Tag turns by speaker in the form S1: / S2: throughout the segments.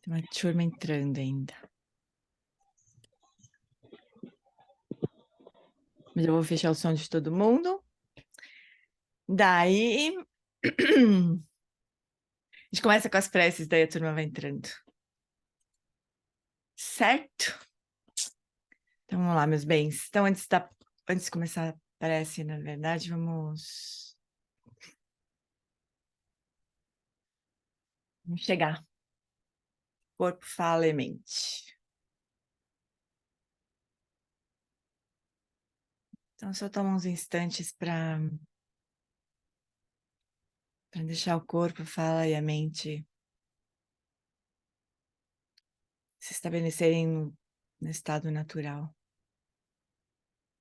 S1: Tem uma turma entrando ainda. Mas eu vou fechar o som de todo mundo. Daí, a gente começa com as preces, daí a turma vai entrando. Certo? Então, vamos lá, meus bens. Então, antes de começar a prece, na verdade, vamos chegar. Corpo, fala e mente. Então, só toma uns instantes para deixar o corpo, fala e a mente se estabelecerem no estado natural.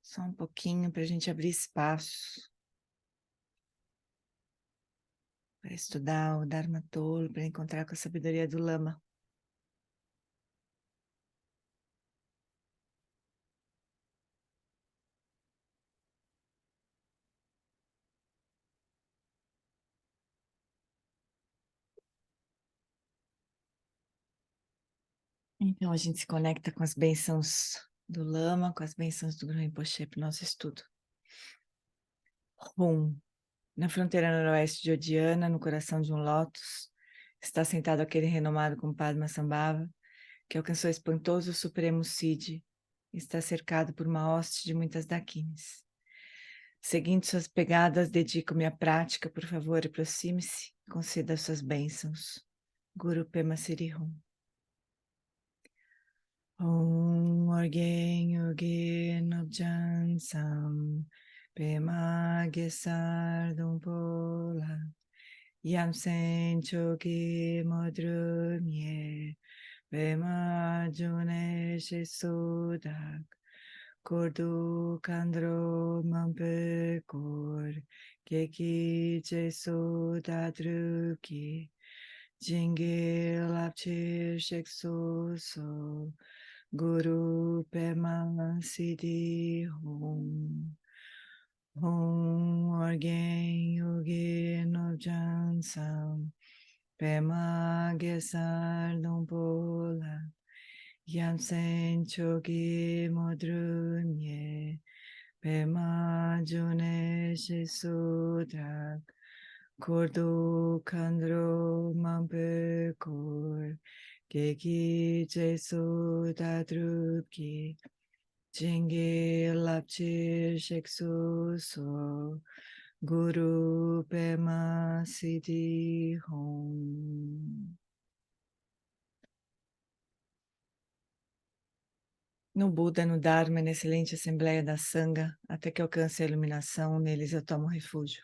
S1: Só um pouquinho para a gente abrir espaço para estudar o Dharma Tolo, para encontrar com a sabedoria do Lama. Então, a gente se conecta com as bênçãos do Lama, com as bênçãos do Guru Rinpoche para o nosso estudo. Rum. Na fronteira noroeste de Odiana, no coração de um lótus, está sentado aquele renomado compadre Massambhava, que alcançou espantoso supremo Siddhi, e está cercado por uma hoste de muitas dakinis. Seguindo suas pegadas, dedico-me à prática, por favor, aproxime-se, conceda suas bênçãos. Guru Pema Siri Rum. Om Orgen Urgen Objan Sam Pema Gesar Dumpola Yam Sen Choki Modrumye Pema June Shesudak Kordu Kandro Mampe Kor Keki Jesu Dadruki Jingi Lapchi Sheksu So Guru Pema Siddhi Hum Hum Orgen Yogi Nobjan Sam Pema Gesar Dumpola Yam Sen Chogi Modrunye Pema June Shesudrak Kordu Kandro Mampe Kor Keki Jesu Dadrupki Jingi Lapchi Sheksu So Guru Pema Siddhi Hum. No Buda, no Dharma, na excelente Assembleia da Sangha, até que alcance a iluminação, neles eu tomo refúgio.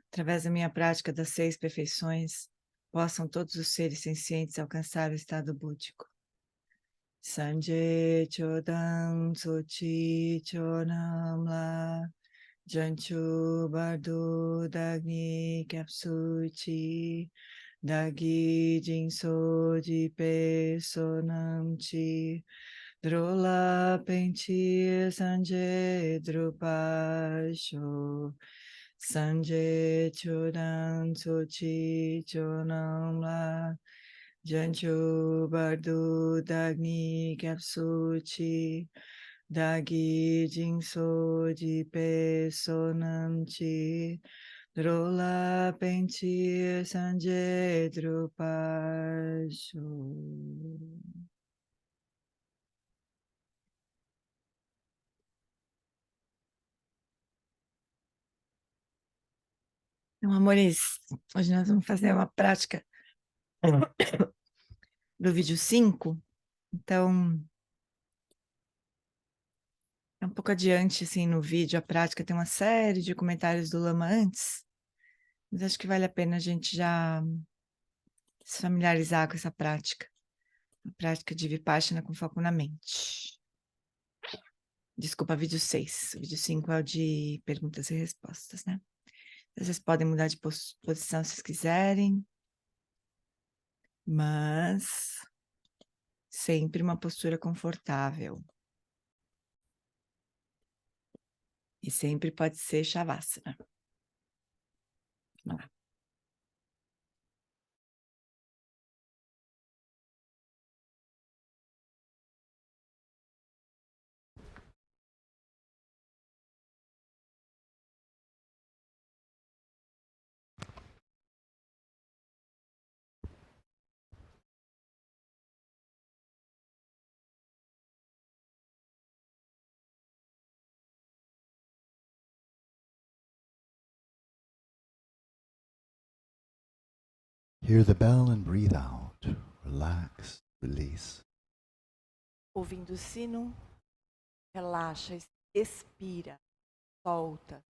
S1: Através da minha prática das 6 perfeições, possam todos os seres sencientes alcançar o estado búdico. Sanje Chodam Sochi Chonam La Janchu Bardo Dagni Kapsuchi Dagi Jinso Jipe Sonam Chi Drola Penti Sanje Drupasho Sanje Chodan Sochi Chonam La Jancho Bardo Dagni Kapsuchi Dagi Jinso Jipe Sonam Chi Drola Penti Sanje Drupasho. Então, amores, hoje nós vamos fazer uma prática do vídeo 5. Então, é um pouco adiante, assim, no vídeo, a prática tem uma série de comentários do Lama antes, mas acho que vale a pena a gente já se familiarizar com essa prática. A prática de Vipassana com foco na mente. Desculpa, vídeo 6. O vídeo 5 é o de perguntas e respostas, né? Vocês podem mudar de posição se quiserem, mas sempre uma postura confortável. E sempre pode ser Shavasana. Vamos lá.
S2: Hear the bell and breathe out. Relax, release.
S1: Ouvindo o sino, relaxa, expira, solta.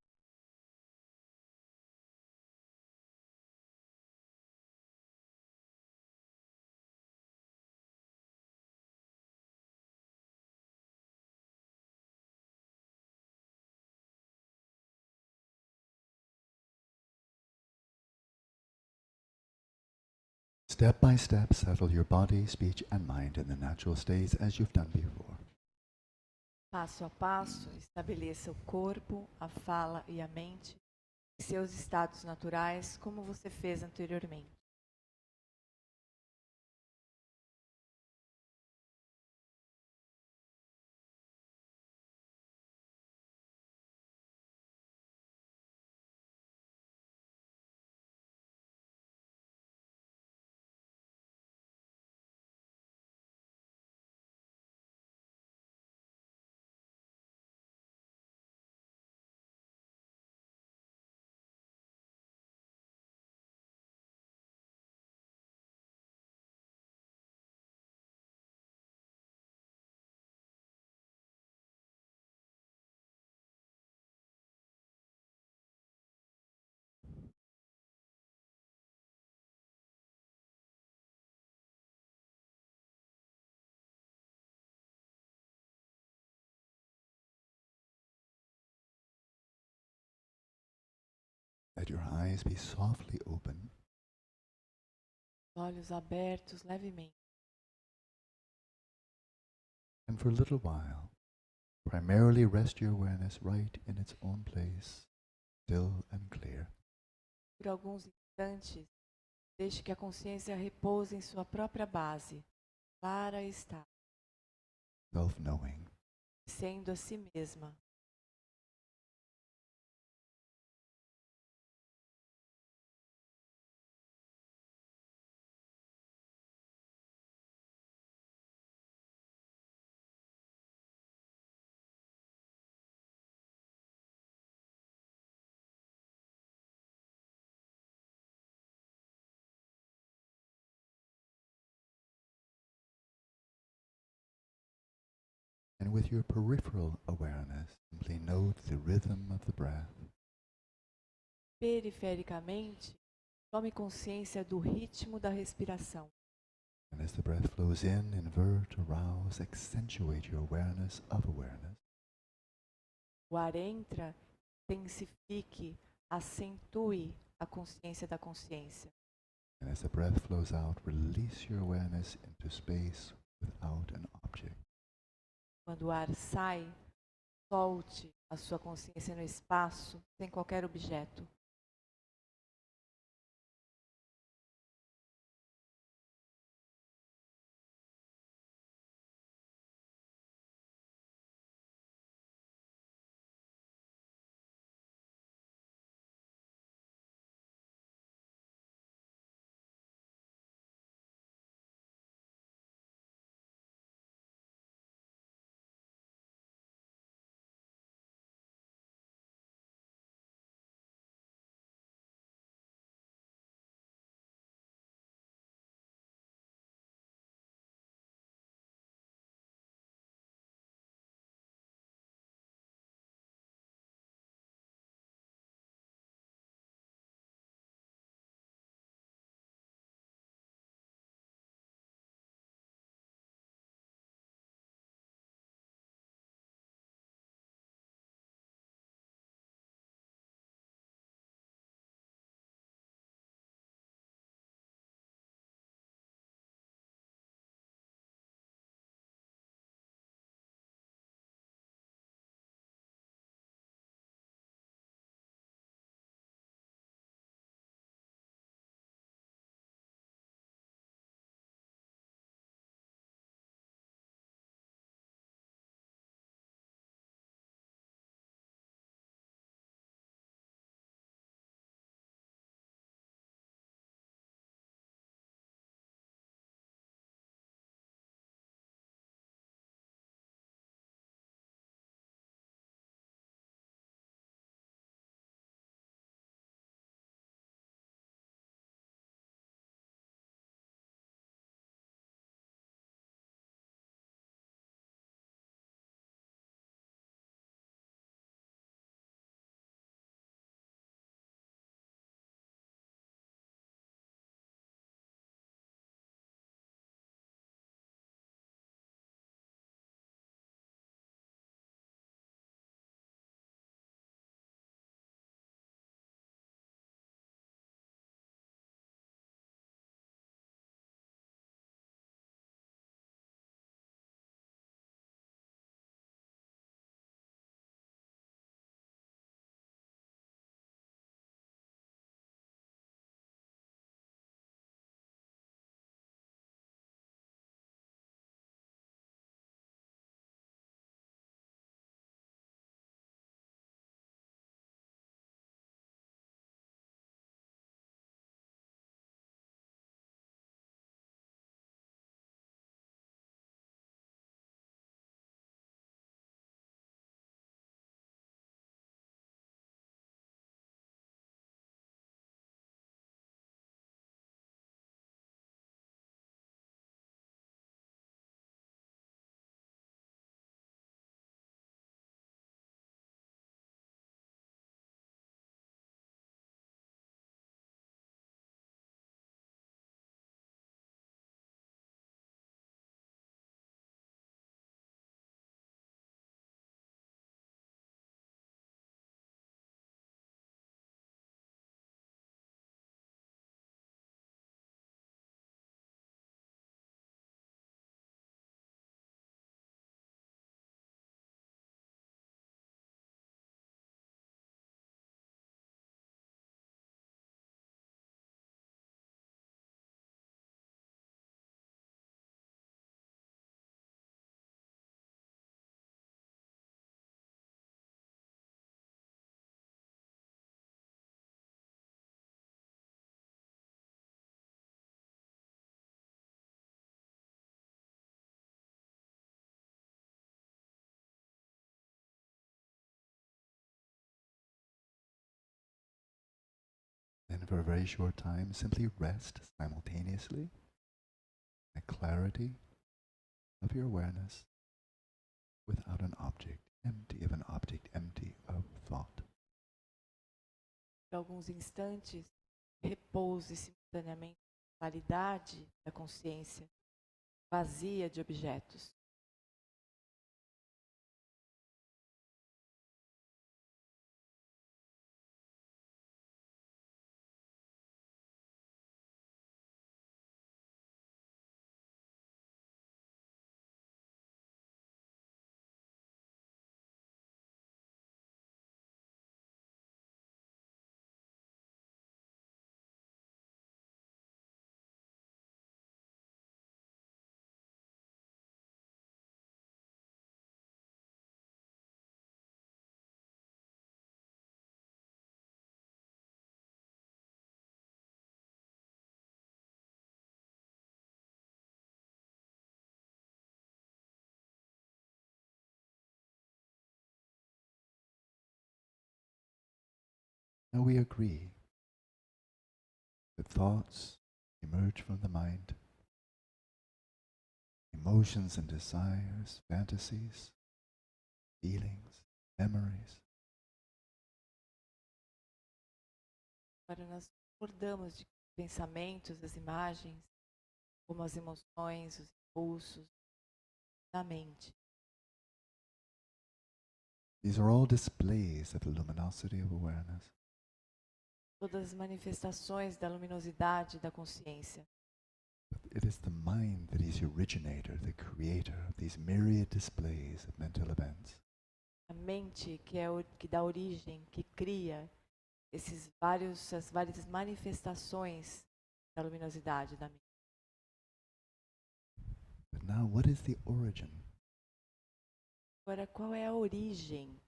S2: Step by step, settle your body, speech, and mind in the natural states as you've done before.
S1: Passo a passo, estabeleça o corpo, a fala e a mente em seus estados naturais, como você fez anteriormente.
S2: Let your eyes be softly open.
S1: Olhos abertos levemente.
S2: And for a little while, primarily rest your awareness right in its own place, still and clear.
S1: Por alguns instantes, deixe que a consciência repouse em sua própria base, clara e estável,
S2: Self-knowing.
S1: sendo a si mesma.
S2: And with your peripheral awareness, simply note the rhythm of the breath.
S1: Perifericamente, tome consciência do ritmo da respiração.
S2: And as the breath flows in, invert, arouse, accentuate your awareness of awareness.
S1: O ar entra, intensifique, acentue a consciência da consciência.
S2: And as the breath flows out, release your awareness into space without an object.
S1: Quando o ar sai, solte a sua consciência no espaço, sem qualquer objeto.
S2: And for a very short time, simply rest simultaneously in the clarity of your awareness without an object, empty of an object, empty of thought.
S3: Por alguns instantes, repouse simultaneamente na claridade da consciência, vazia de objetos.
S2: Now we agree that thoughts emerge from the mind, emotions and desires, fantasies, feelings, memories.
S3: Agora nós acordamos de que os pensamentos, as imagens, como as emoções, os impulsos da mente.
S2: These are all displays of the luminosity of awareness.
S3: Todas as manifestações da luminosidade da consciência.
S2: But it is the mind that is the originator, the creator of these myriad displays of mental events.
S3: A mente que é o que dá origem, que cria essas várias manifestações da luminosidade da mente.
S2: But now, what is the origin?
S3: Agora, qual é a origem?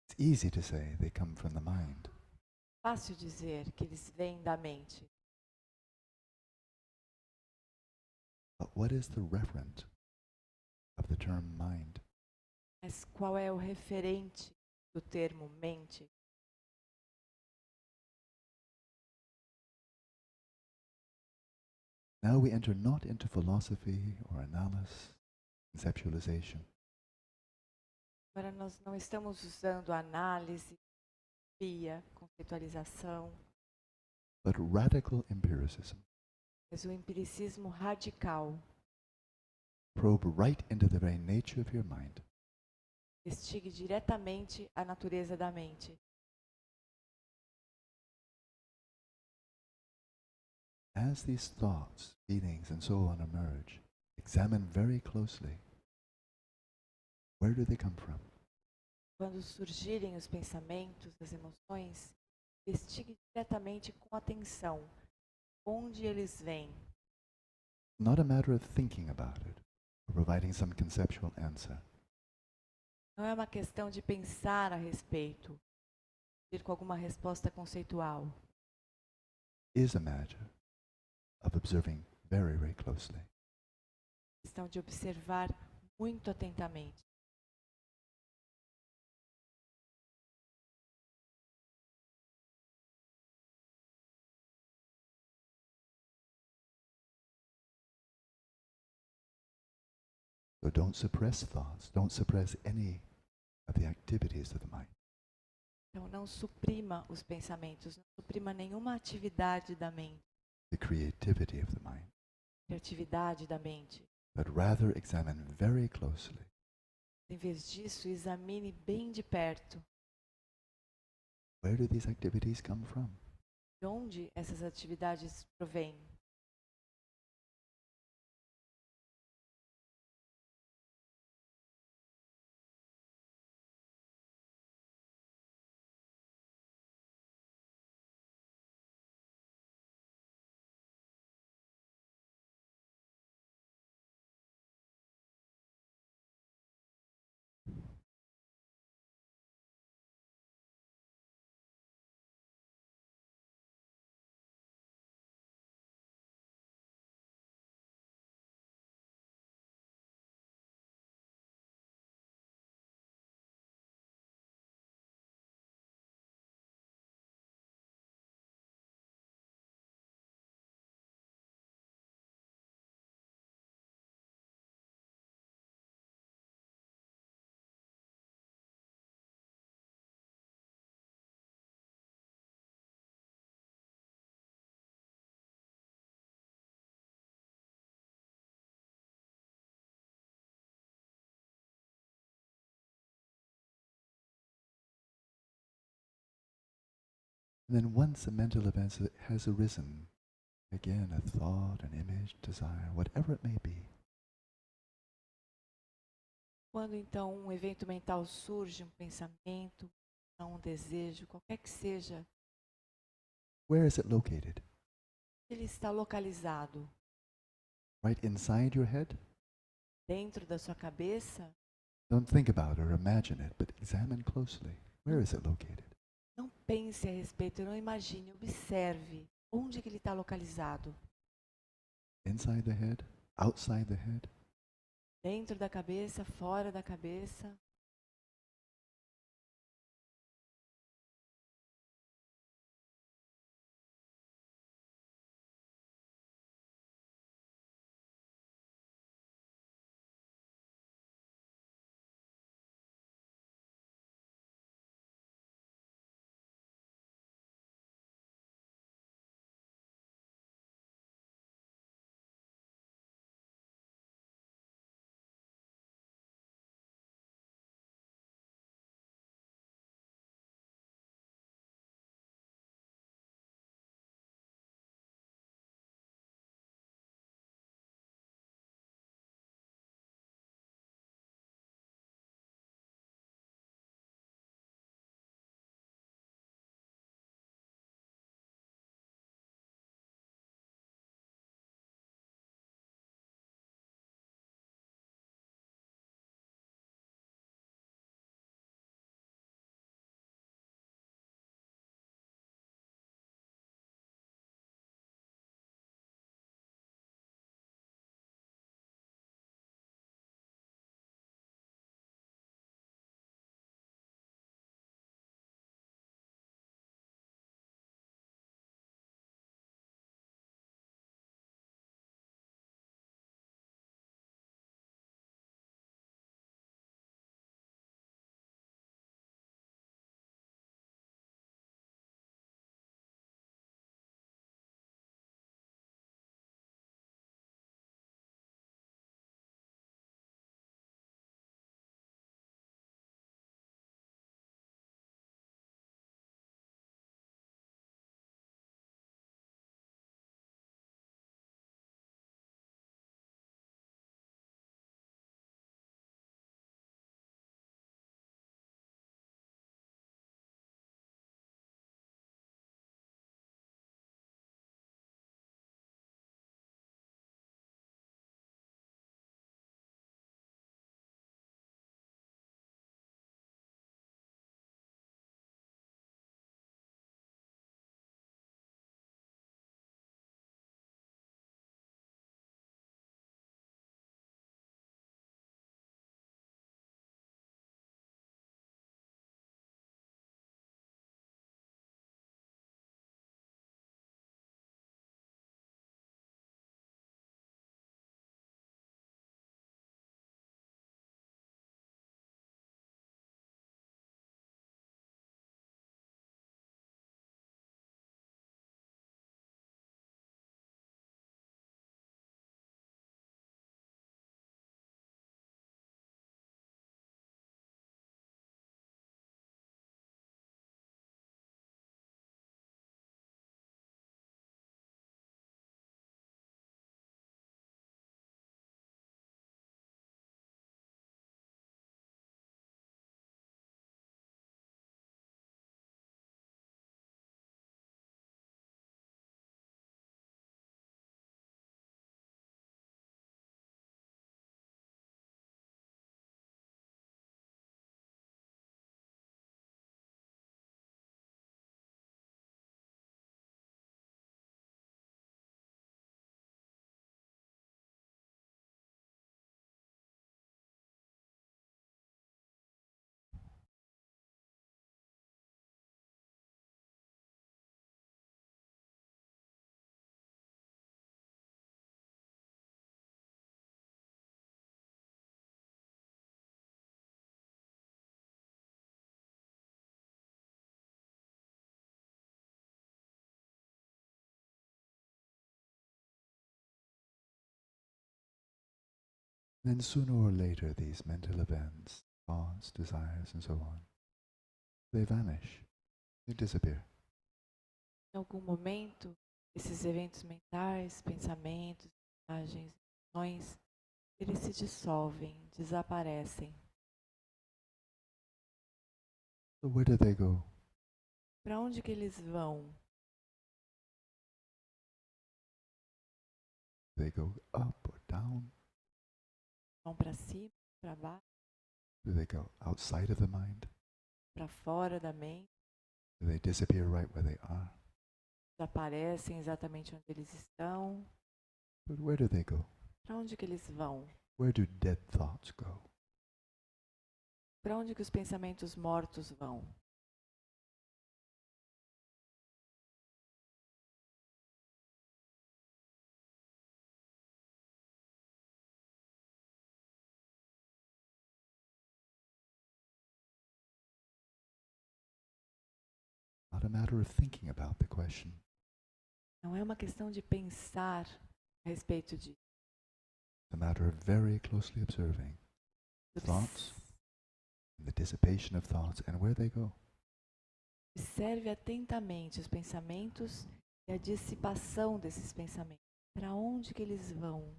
S2: It's easy to say they come from the mind.
S3: Fácil dizer que eles vêm da mente.
S2: But what is the referent of the term mind?
S3: Mas qual é o referente do termo mente?
S2: Now we enter not into philosophy or analysis, conceptualization.
S3: Agora nós não estamos usando análise, filosofia, conceitualização,
S2: But radical empiricism.
S3: mas o empiricismo radical.
S2: Probe right into the very nature of your mind.
S3: Investigue diretamente a natureza da mente.
S2: As these thoughts, feelings, and so on emerge, examine very closely. Where do they come from?
S3: Quando surgirem os pensamentos, as emoções, investigue diretamente com atenção onde eles vêm.
S2: Not a matter of thinking about it or providing some conceptual answer.
S3: Não é uma questão de pensar a respeito, ir com alguma resposta conceitual.
S2: It is a matter of observing very, very closely.
S3: É questão de observar muito atentamente.
S2: So don't suppress thoughts. Don't suppress any of the activities of the mind.
S3: Então não suprima os pensamentos, não suprima nenhuma atividade da mente,
S2: The creativity of the mind.
S3: criatividade da mente.
S2: But rather examine very closely.
S3: Em vez disso, examine bem de perto
S2: Where do these activities come from?
S3: de onde essas atividades provêm.
S2: And then once a mental event has arisen, again a thought, an image, desire, whatever it may be,
S3: Quando então um evento mental surge, um pensamento, um desejo, qualquer que seja,
S2: where is it located?
S3: ele está localizado
S2: Right inside your head?
S3: dentro da sua cabeça.
S2: Don't think about or imagine it, but examine closely. Where is it located?
S3: Não pense a respeito, não imagine, observe onde que ele está localizado.
S2: Inside the head? Outside the head?
S3: Dentro da cabeça, fora da cabeça.
S2: Then sooner or later these mental events, thoughts, desires, and so on, they vanish, they disappear.
S3: Em algum momento, esses eventos mentais, pensamentos, imagens, emoções, eles se dissolvem, desaparecem.
S2: So where do they go?
S3: Para onde que eles vão?
S2: Do they go up or down?
S3: Vão para cima, para baixo,
S2: Do they go outside of the mind?
S3: para fora da mente?
S2: Do they disappear right where they are?
S3: Desaparecem exatamente onde eles estão?
S2: But where do they go?
S3: Para onde que eles vão?
S2: Where do dead thoughts go?
S3: Para onde que os pensamentos mortos vão?
S2: Not a matter of thinking about the question.
S3: Não é uma questão de pensar a respeito disso.
S2: It's a matter of very closely observing thoughts, and the dissipation of thoughts, and where they go.
S3: Observe atentamente os pensamentos e a dissipação desses pensamentos. Para onde que eles vão?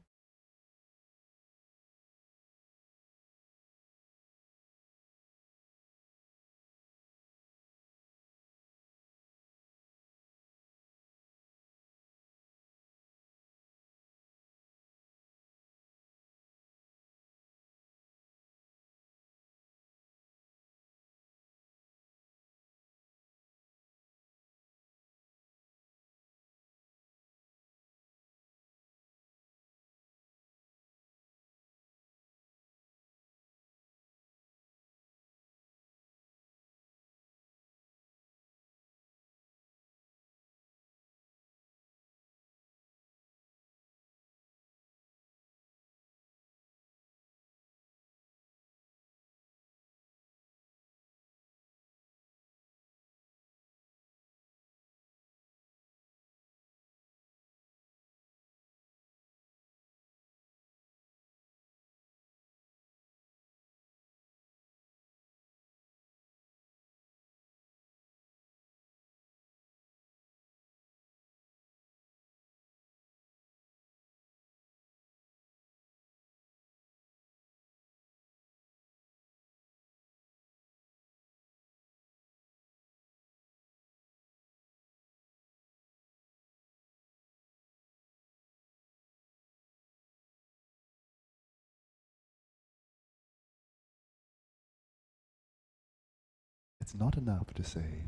S2: It's not enough to say,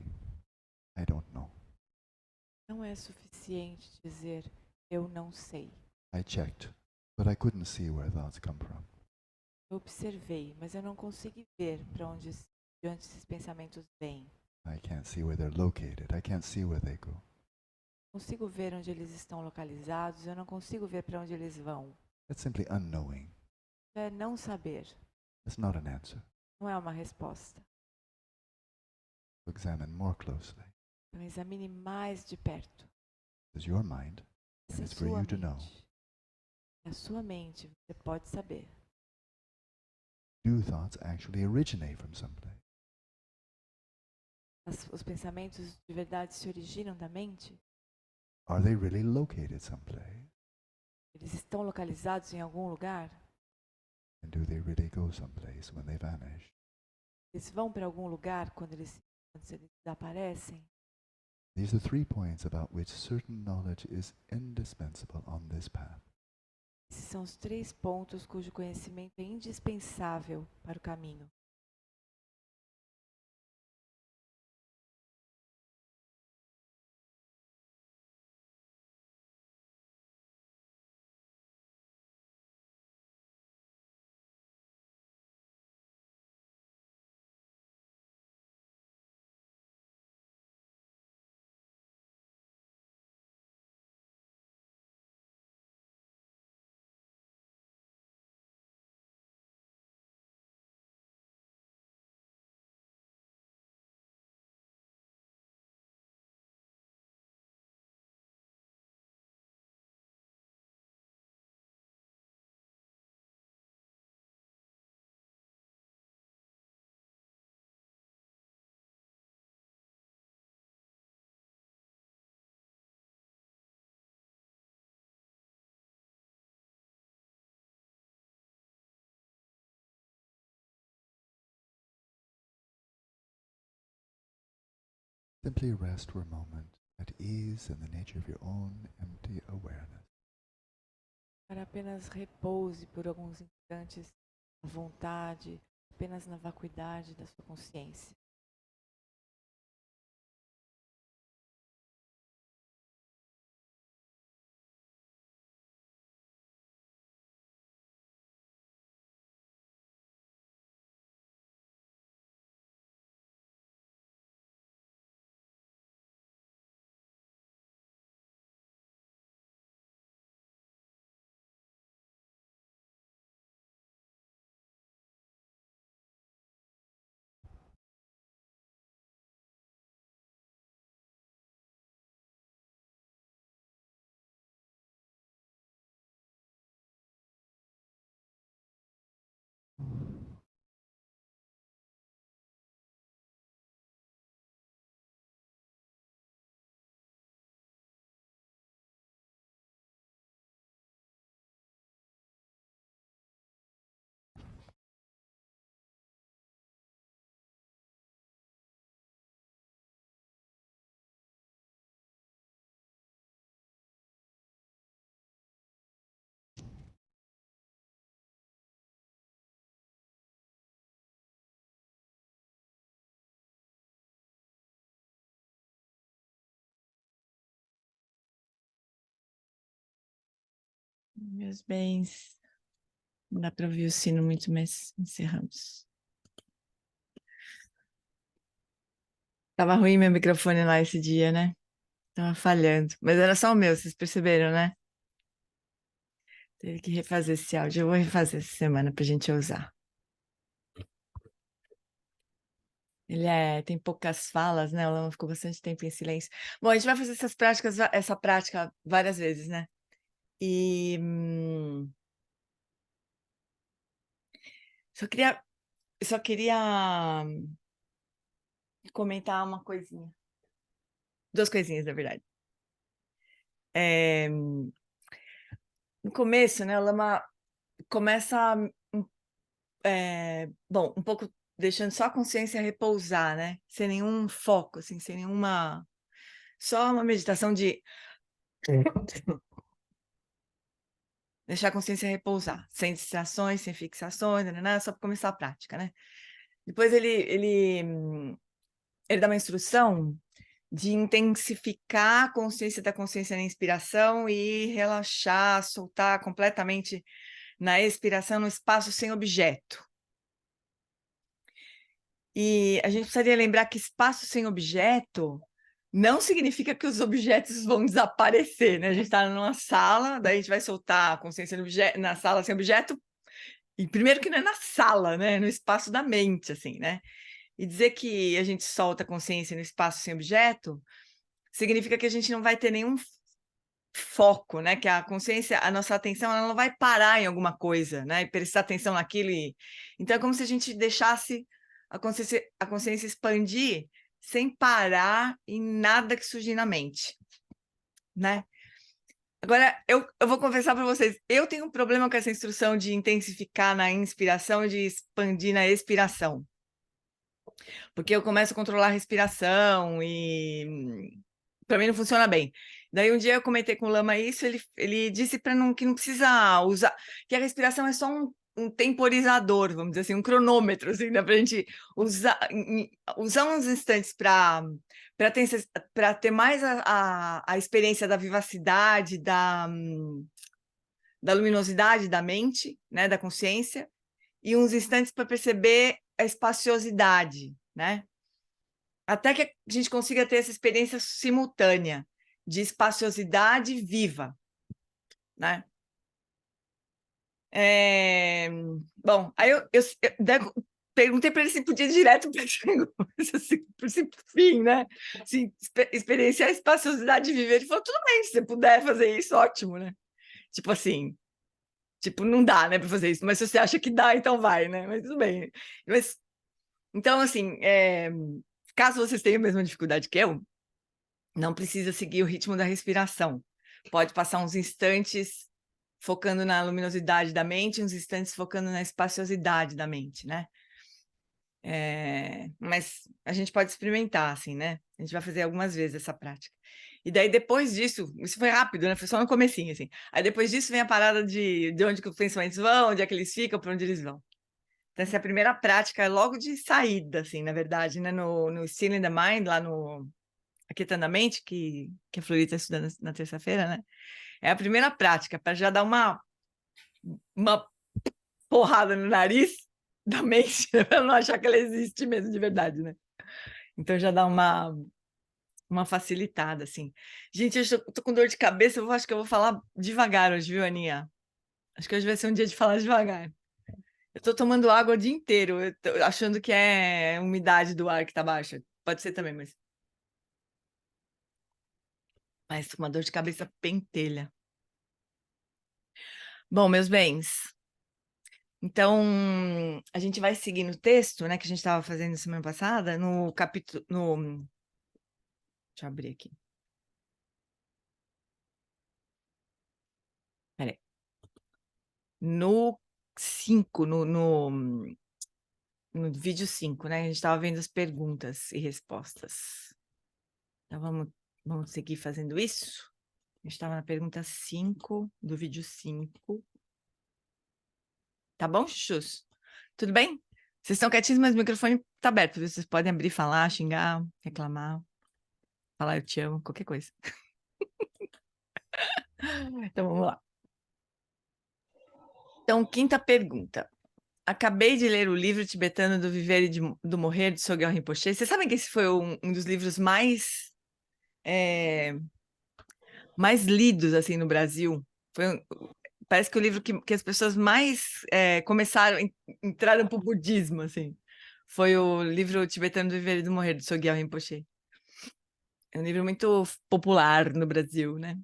S2: I don't know.
S3: Não é suficiente dizer eu não sei.
S2: I checked, but I couldn't see where thoughts come from.
S3: Eu observei, mas eu não consegui ver de onde esses pensamentos vêm.
S2: I can't see where they're located. I can't see where they go.
S3: Consigo ver onde eles estão localizados, eu não consigo ver para onde eles vão.
S2: That's simply unknowing.
S3: É não saber,
S2: That's not an answer.
S3: não é uma resposta.
S2: Examine more closely.
S3: Então examine mais de perto.
S2: It's your mind,
S3: Essa
S2: and
S3: é
S2: it's for
S3: sua
S2: you to know.
S3: mente. É a sua mente, você pode saber.
S2: Do thoughts actually originate from someplace?
S3: Os pensamentos de verdade se originam da mente?
S2: Are they really located someplace?
S3: Eles estão localizados em algum lugar?
S2: And do they really go someplace when they vanish?
S3: Eles vão para algum lugar quando eles desaparecem?
S2: These are 3 points about which certain knowledge is indispensable on this path.
S3: Esses são os 3 pontos cujo conhecimento é indispensável para o caminho.
S2: Simply rest for a moment at ease in the nature of your own empty awareness.
S3: Para apenas repouse por alguns instantes à vontade, apenas na vacuidade da sua consciência.
S1: Meus bens. Não dá para ouvir o sino muito, mas encerramos. Tava ruim meu microfone lá esse dia, né? Tava falhando. Mas era só o meu, vocês perceberam, né? Teve que refazer esse áudio. Eu vou refazer essa semana pra gente usar. Tem poucas falas, né? O Lama ficou bastante tempo em silêncio. Bom, a gente vai fazer essa prática várias vezes, né? E só queria comentar uma coisinha. Duas coisinhas, na verdade. No começo, né, o Lama começa, bom, um pouco deixando só a consciência repousar, né? Sem nenhum foco, assim, sem nenhuma... Só uma meditação de deixar a consciência repousar, sem distrações, sem fixações, só para começar a prática, né? Depois ele dá uma instrução de intensificar a consciência da consciência na inspiração e relaxar, soltar completamente na expiração, no espaço sem objeto. E a gente precisaria lembrar que espaço sem objeto não significa que os objetos vão desaparecer, né? A gente está numa sala, daí a gente vai soltar a consciência na sala sem objeto, e primeiro que não é na sala, né? No espaço da mente, assim, né? E dizer que a gente solta a consciência no espaço sem objeto significa que a gente não vai ter nenhum foco, né? Que a consciência, a nossa atenção, ela não vai parar em alguma coisa, né? E prestar atenção naquilo. Então é como se a gente deixasse a consciência expandir sem parar em nada que surgir na mente, né? Agora, eu vou confessar para vocês, eu tenho um problema com essa instrução de intensificar na inspiração e de expandir na expiração. Porque eu começo a controlar a respiração e para mim não funciona bem. Daí um dia eu comentei com o Lama isso, ele disse que não precisa usar, que a respiração é só um temporizador, vamos dizer assim, um cronômetro, assim, né, para a gente usar uns instantes para ter mais a experiência da vivacidade, da luminosidade da mente, né, da consciência, e uns instantes para perceber a espaciosidade, né? Até que a gente consiga ter essa experiência simultânea de espaciosidade viva, né? Bom, aí eu perguntei para ele se podia ir direto para esse fim, né? Assim, experienciar a espaciosidade viva. Ele falou, tudo bem, se você puder fazer isso, ótimo, né? Tipo assim, não dá, né, para fazer isso, mas se você acha que dá, então vai, né? Mas tudo bem. Mas, então, assim, caso vocês tenham a mesma dificuldade que eu, não precisa seguir o ritmo da respiração. Pode passar uns instantes focando na luminosidade da mente, uns instantes focando na espaciosidade da mente, né? Mas a gente pode experimentar, assim, né? A gente vai fazer algumas vezes essa prática. E daí, depois disso, isso foi rápido, né? Foi só no comecinho, assim. Aí, depois disso, vem a parada de onde que os pensamentos vão, onde é que eles ficam, para onde eles vão. Então, essa é a primeira prática, logo de saída, assim, na verdade, né? No Still in the Mind, lá no Aquietando a Mente, que a Flori está estudando na terça-feira, né? É a primeira prática, para já dar uma porrada no nariz da mente, para não achar que ela existe mesmo de verdade, né? Então, já dá uma facilitada, assim. Gente, eu tô com dor de cabeça, eu acho que eu vou falar devagar hoje, viu, Aninha? Acho que hoje vai ser um dia de falar devagar. Eu tô tomando água o dia inteiro, eu tô achando que é a umidade do ar que tá baixa. Pode ser também, mas tô com uma dor de cabeça pentelha. Bom, meus bens, então a gente vai seguir no texto, né, que a gente estava fazendo semana passada, no capítulo, deixa eu abrir aqui. Peraí. No 5, no vídeo 5, né? A gente estava vendo as perguntas e respostas. Então, vamos seguir fazendo isso? A gente estava na pergunta 5 do vídeo 5. Tá bom, chuchus? Tudo bem? Vocês estão quietinhos, mas o microfone tá aberto. Viu? Vocês podem abrir, falar, xingar, reclamar, falar eu te amo, qualquer coisa. Então, vamos lá. Então, quinta pergunta. Acabei de ler o livro tibetano do Viver e do Morrer, de Sogyal Rinpoche. Vocês sabem que esse foi um dos livros mais lidos assim no Brasil? Parece que o livro que as pessoas mais entraram para o budismo, assim. Foi o livro tibetano do Viver e do Morrer, de Sogyal Rinpoche. É um livro muito popular no Brasil, né?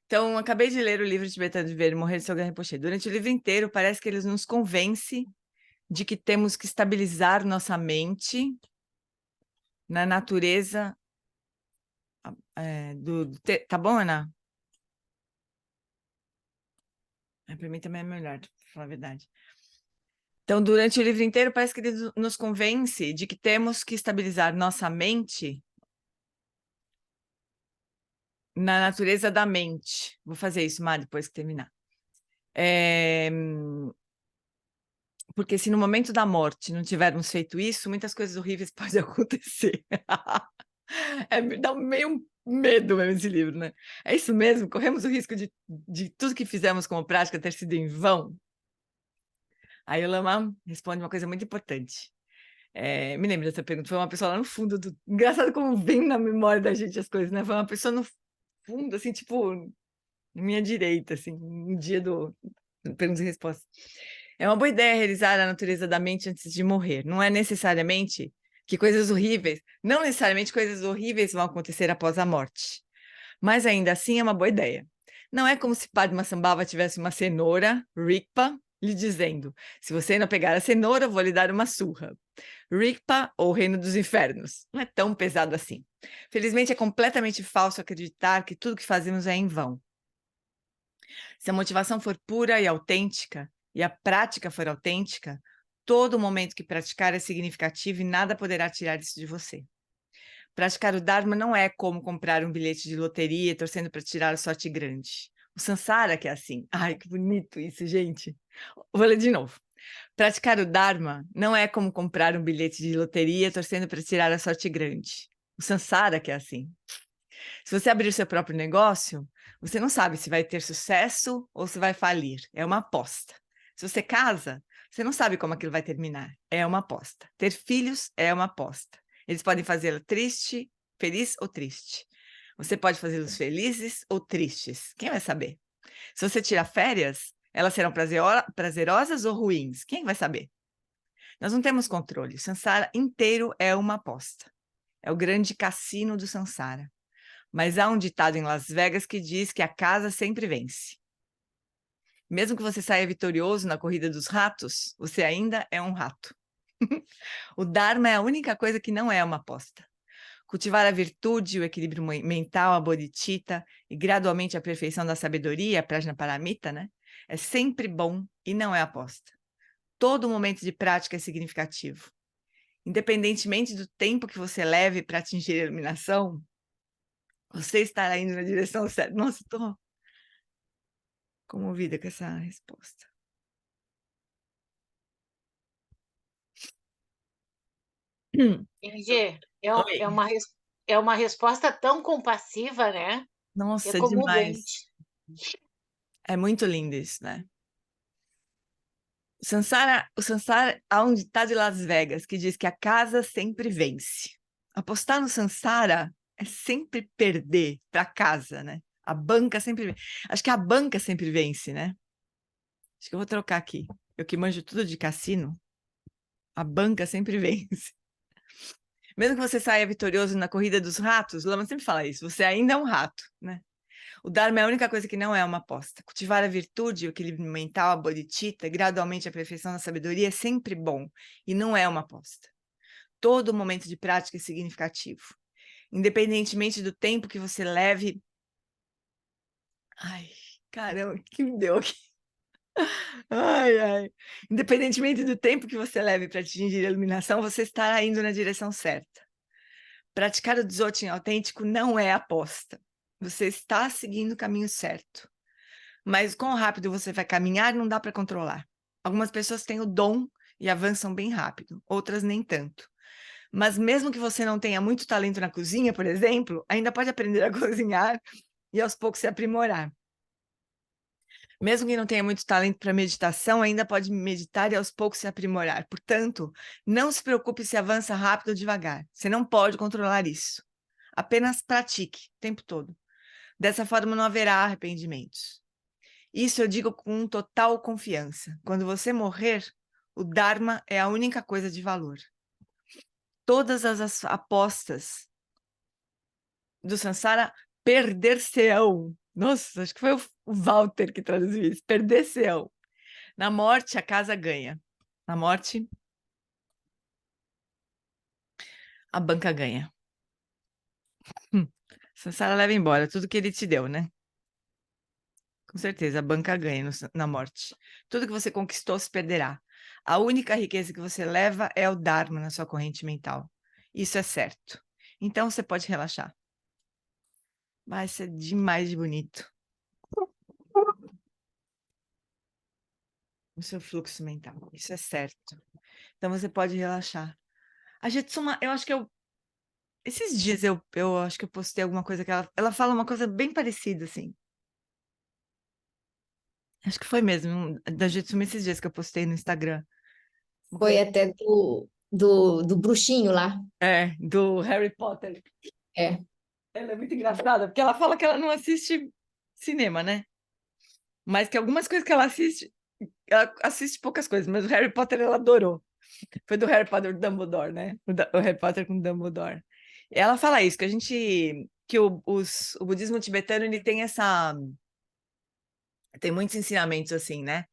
S1: Então, acabei de ler o livro tibetano do Viver e Morrer, de Sogyal Rinpoche. Durante o livro inteiro, parece que eles nos convence de que temos que estabilizar nossa mente na natureza Tá bom, Ana? Para mim também é melhor, pra falar a verdade. Então, durante o livro inteiro, parece que ele nos convence de que temos que estabilizar nossa mente na natureza da mente. Vou fazer isso, Má, depois que terminar. Porque se no momento da morte não tivermos feito isso, muitas coisas horríveis podem acontecer. Dá meio medo mesmo esse livro, né? É isso mesmo? Corremos o risco de tudo que fizemos como prática ter sido em vão? Aí o Lama responde uma coisa muito importante. Me lembro dessa pergunta, foi uma pessoa lá no fundo do... Engraçado como vem na memória da gente as coisas, né? Foi uma pessoa no fundo, assim, tipo, na minha direita, assim, no dia do perguntas e respostas. É uma boa ideia realizar a natureza da mente antes de morrer. Não é necessariamente que coisas horríveis, não necessariamente coisas horríveis vão acontecer após a morte. Mas ainda assim é uma boa ideia. Não é como se Padma Sambhava tivesse uma cenoura, Rigpa, lhe dizendo: se você não pegar a cenoura, vou lhe dar uma surra. Rigpa ou Reino dos Infernos. Não é tão pesado assim. Felizmente é completamente falso acreditar que tudo que fazemos é em vão. Se a motivação for pura e autêntica, e a prática for autêntica, todo momento que praticar é significativo e nada poderá tirar isso de você. Praticar o Dharma não é como comprar um bilhete de loteria torcendo para tirar a sorte grande. O Sansara que é assim. Ai, que bonito isso, gente. Vou ler de novo. Praticar o Dharma não é como comprar um bilhete de loteria torcendo para tirar a sorte grande. O Sansara que é assim. Se você abrir o seu próprio negócio, você não sabe se vai ter sucesso ou se vai falir. É uma aposta. Se você casa, você não sabe como aquilo vai terminar. É uma aposta. Ter filhos é uma aposta. Eles podem fazê-lo triste, feliz ou triste. Você pode fazê-los felizes ou tristes. Quem vai saber? Se você tirar férias, elas serão prazerosas ou ruins? Quem vai saber? Nós não temos controle. O Sansara inteiro é uma aposta. É o grande cassino do Sansara. Mas há um ditado em Las Vegas que diz que a casa sempre vence. Mesmo que você saia vitorioso na corrida dos ratos, você ainda é um rato. O Dharma é a única coisa que não é uma aposta. Cultivar a virtude, o equilíbrio mental, a bodhicitta e gradualmente a perfeição da sabedoria, a prajnaparamita, né? É sempre bom e não é aposta. Todo momento de prática é significativo. Independentemente do tempo que você leve para atingir a iluminação, você estará indo na direção certa. Nossa, estou comovida com essa resposta.
S4: Ingê,
S1: Oi.
S4: é uma resposta tão compassiva, né? É
S1: Nossa, demais.
S4: comovente.
S1: É muito lindo isso, né? O Sansara, há um ditado de Las Vegas que diz que a casa sempre vence. Apostar no Sansara é sempre perder para casa, né? A banca sempre vence. Acho que a banca sempre vence, né? Acho que eu vou trocar aqui. Eu que manjo tudo de cassino, a banca sempre vence. Mesmo que você saia vitorioso na corrida dos ratos, Lama sempre fala isso, você ainda é um rato, né? O Dharma é a única coisa que não é uma aposta. Cultivar a virtude, o equilíbrio mental, a bodhicitta, gradualmente a perfeição da sabedoria é sempre bom e não é uma aposta. Todo momento de prática é significativo. Independentemente do tempo que você leve... Ai, caramba, o que me deu aqui? Ai, ai. Independentemente do tempo que você leve para atingir a iluminação, você estará indo na direção certa. Praticar o Dzogchen autêntico não é aposta. Você está seguindo o caminho certo. Mas quão rápido você vai caminhar não dá para controlar. Algumas pessoas têm o dom e avançam bem rápido, outras nem tanto. Mas mesmo que você não tenha muito talento na cozinha, por exemplo, ainda pode aprender a cozinhar e aos poucos se aprimorar. Mesmo que não tenha muito talento para meditação, ainda pode meditar e aos poucos se aprimorar. Portanto, não se preocupe se avança rápido ou devagar. Você não pode controlar isso. Apenas pratique o tempo todo. Dessa forma, não haverá arrependimentos. Isso eu digo com total confiança. Quando você morrer, o Dharma é a única coisa de valor. Todas as apostas do Sansara perder-se-ão. Nossa, acho que foi o Walter que traduziu isso. Perder-se-ão. Na morte, a casa ganha. Na morte, a banca ganha. Sansara leva embora tudo que ele te deu, né? Com certeza, a banca ganha na morte. Tudo que você conquistou se perderá. A única riqueza que você leva é o Dharma na sua corrente mental. Isso é certo. Então você pode relaxar. Vai ser demais de bonito. O seu fluxo mental. Isso é certo. Então você pode relaxar. A Jetsuma, eu acho que esses dias eu acho que eu postei alguma coisa que ela fala uma coisa bem parecida, assim. Acho que foi mesmo, da Jetsuma esses dias que eu postei no Instagram.
S5: Foi até do bruxinho lá.
S1: É, do Harry Potter.
S5: É.
S1: Ela é muito engraçada, porque ela fala que ela não assiste cinema, né? Mas que algumas coisas que ela assiste poucas coisas, mas o Harry Potter ela adorou. Foi do Harry Potter Dumbledore, né? O Harry Potter com Dumbledore. E ela fala isso, que o budismo tibetano ele tem tem muitos ensinamentos assim, né?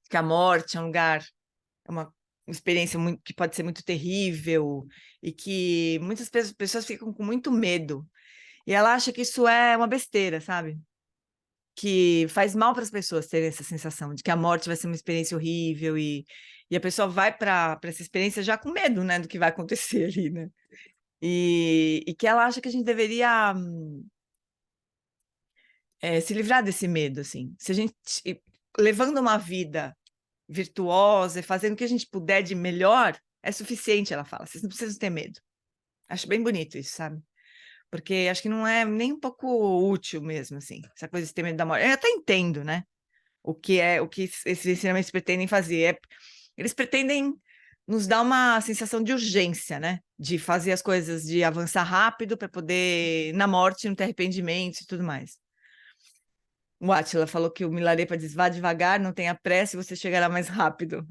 S1: Que a morte é um lugar, é uma experiência muito, que pode ser muito terrível e que muitas pessoas ficam com muito medo. E ela acha que isso é uma besteira, sabe? Que faz mal para as pessoas terem essa sensação de que a morte vai ser uma experiência horrível e a pessoa vai para essa experiência já com medo, né, do que vai acontecer ali, né? E que ela acha que a gente deveria se livrar desse medo, assim. Se a gente levando uma vida virtuosa e fazendo o que a gente puder de melhor, é suficiente, ela fala. Vocês não precisam ter medo. Acho bem bonito isso, sabe? Porque acho que não é nem um pouco útil mesmo, assim, essa coisa de ter medo da morte. Eu até entendo, né? O que esses ensinamentos pretendem fazer. Eles pretendem nos dar uma sensação de urgência, né? De fazer as coisas, de avançar rápido para poder, na morte, não ter arrependimento e tudo mais. O Átila falou que o Milarepa diz, vá devagar, não tenha pressa e você chegará mais rápido.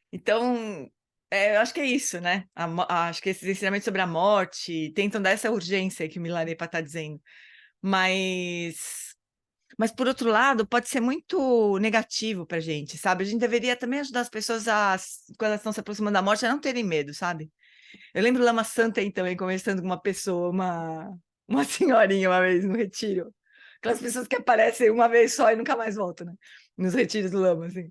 S1: Então, eu acho que é isso, né? Acho que esses ensinamentos sobre a morte tentam dar essa urgência que o Milarepa está dizendo. Mas, por outro lado, pode ser muito negativo para a gente, sabe? A gente deveria também ajudar as pessoas quando elas estão se aproximando da morte, a não terem medo, sabe? Eu lembro Lama Santa aí também, conversando com uma pessoa, uma senhorinha uma vez no retiro. Aquelas pessoas que aparecem uma vez só e nunca mais voltam, né? Nos retiros do Lama, assim.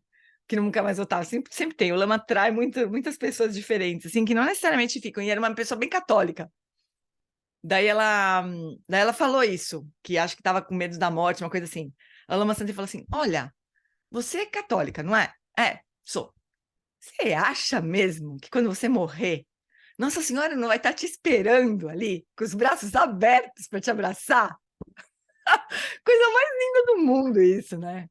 S1: que nunca mais voltava. Sempre tem. O Lama atrai muitas pessoas diferentes, assim, que não necessariamente ficam. E era uma pessoa bem católica. Daí ela falou isso, que acho que estava com medo da morte, uma coisa assim. A Lama Santa falou assim: olha, você é católica, não é? É, sou. Você acha mesmo que quando você morrer, Nossa Senhora não vai estar te esperando ali, com os braços abertos para te abraçar? Coisa mais linda do mundo isso, né?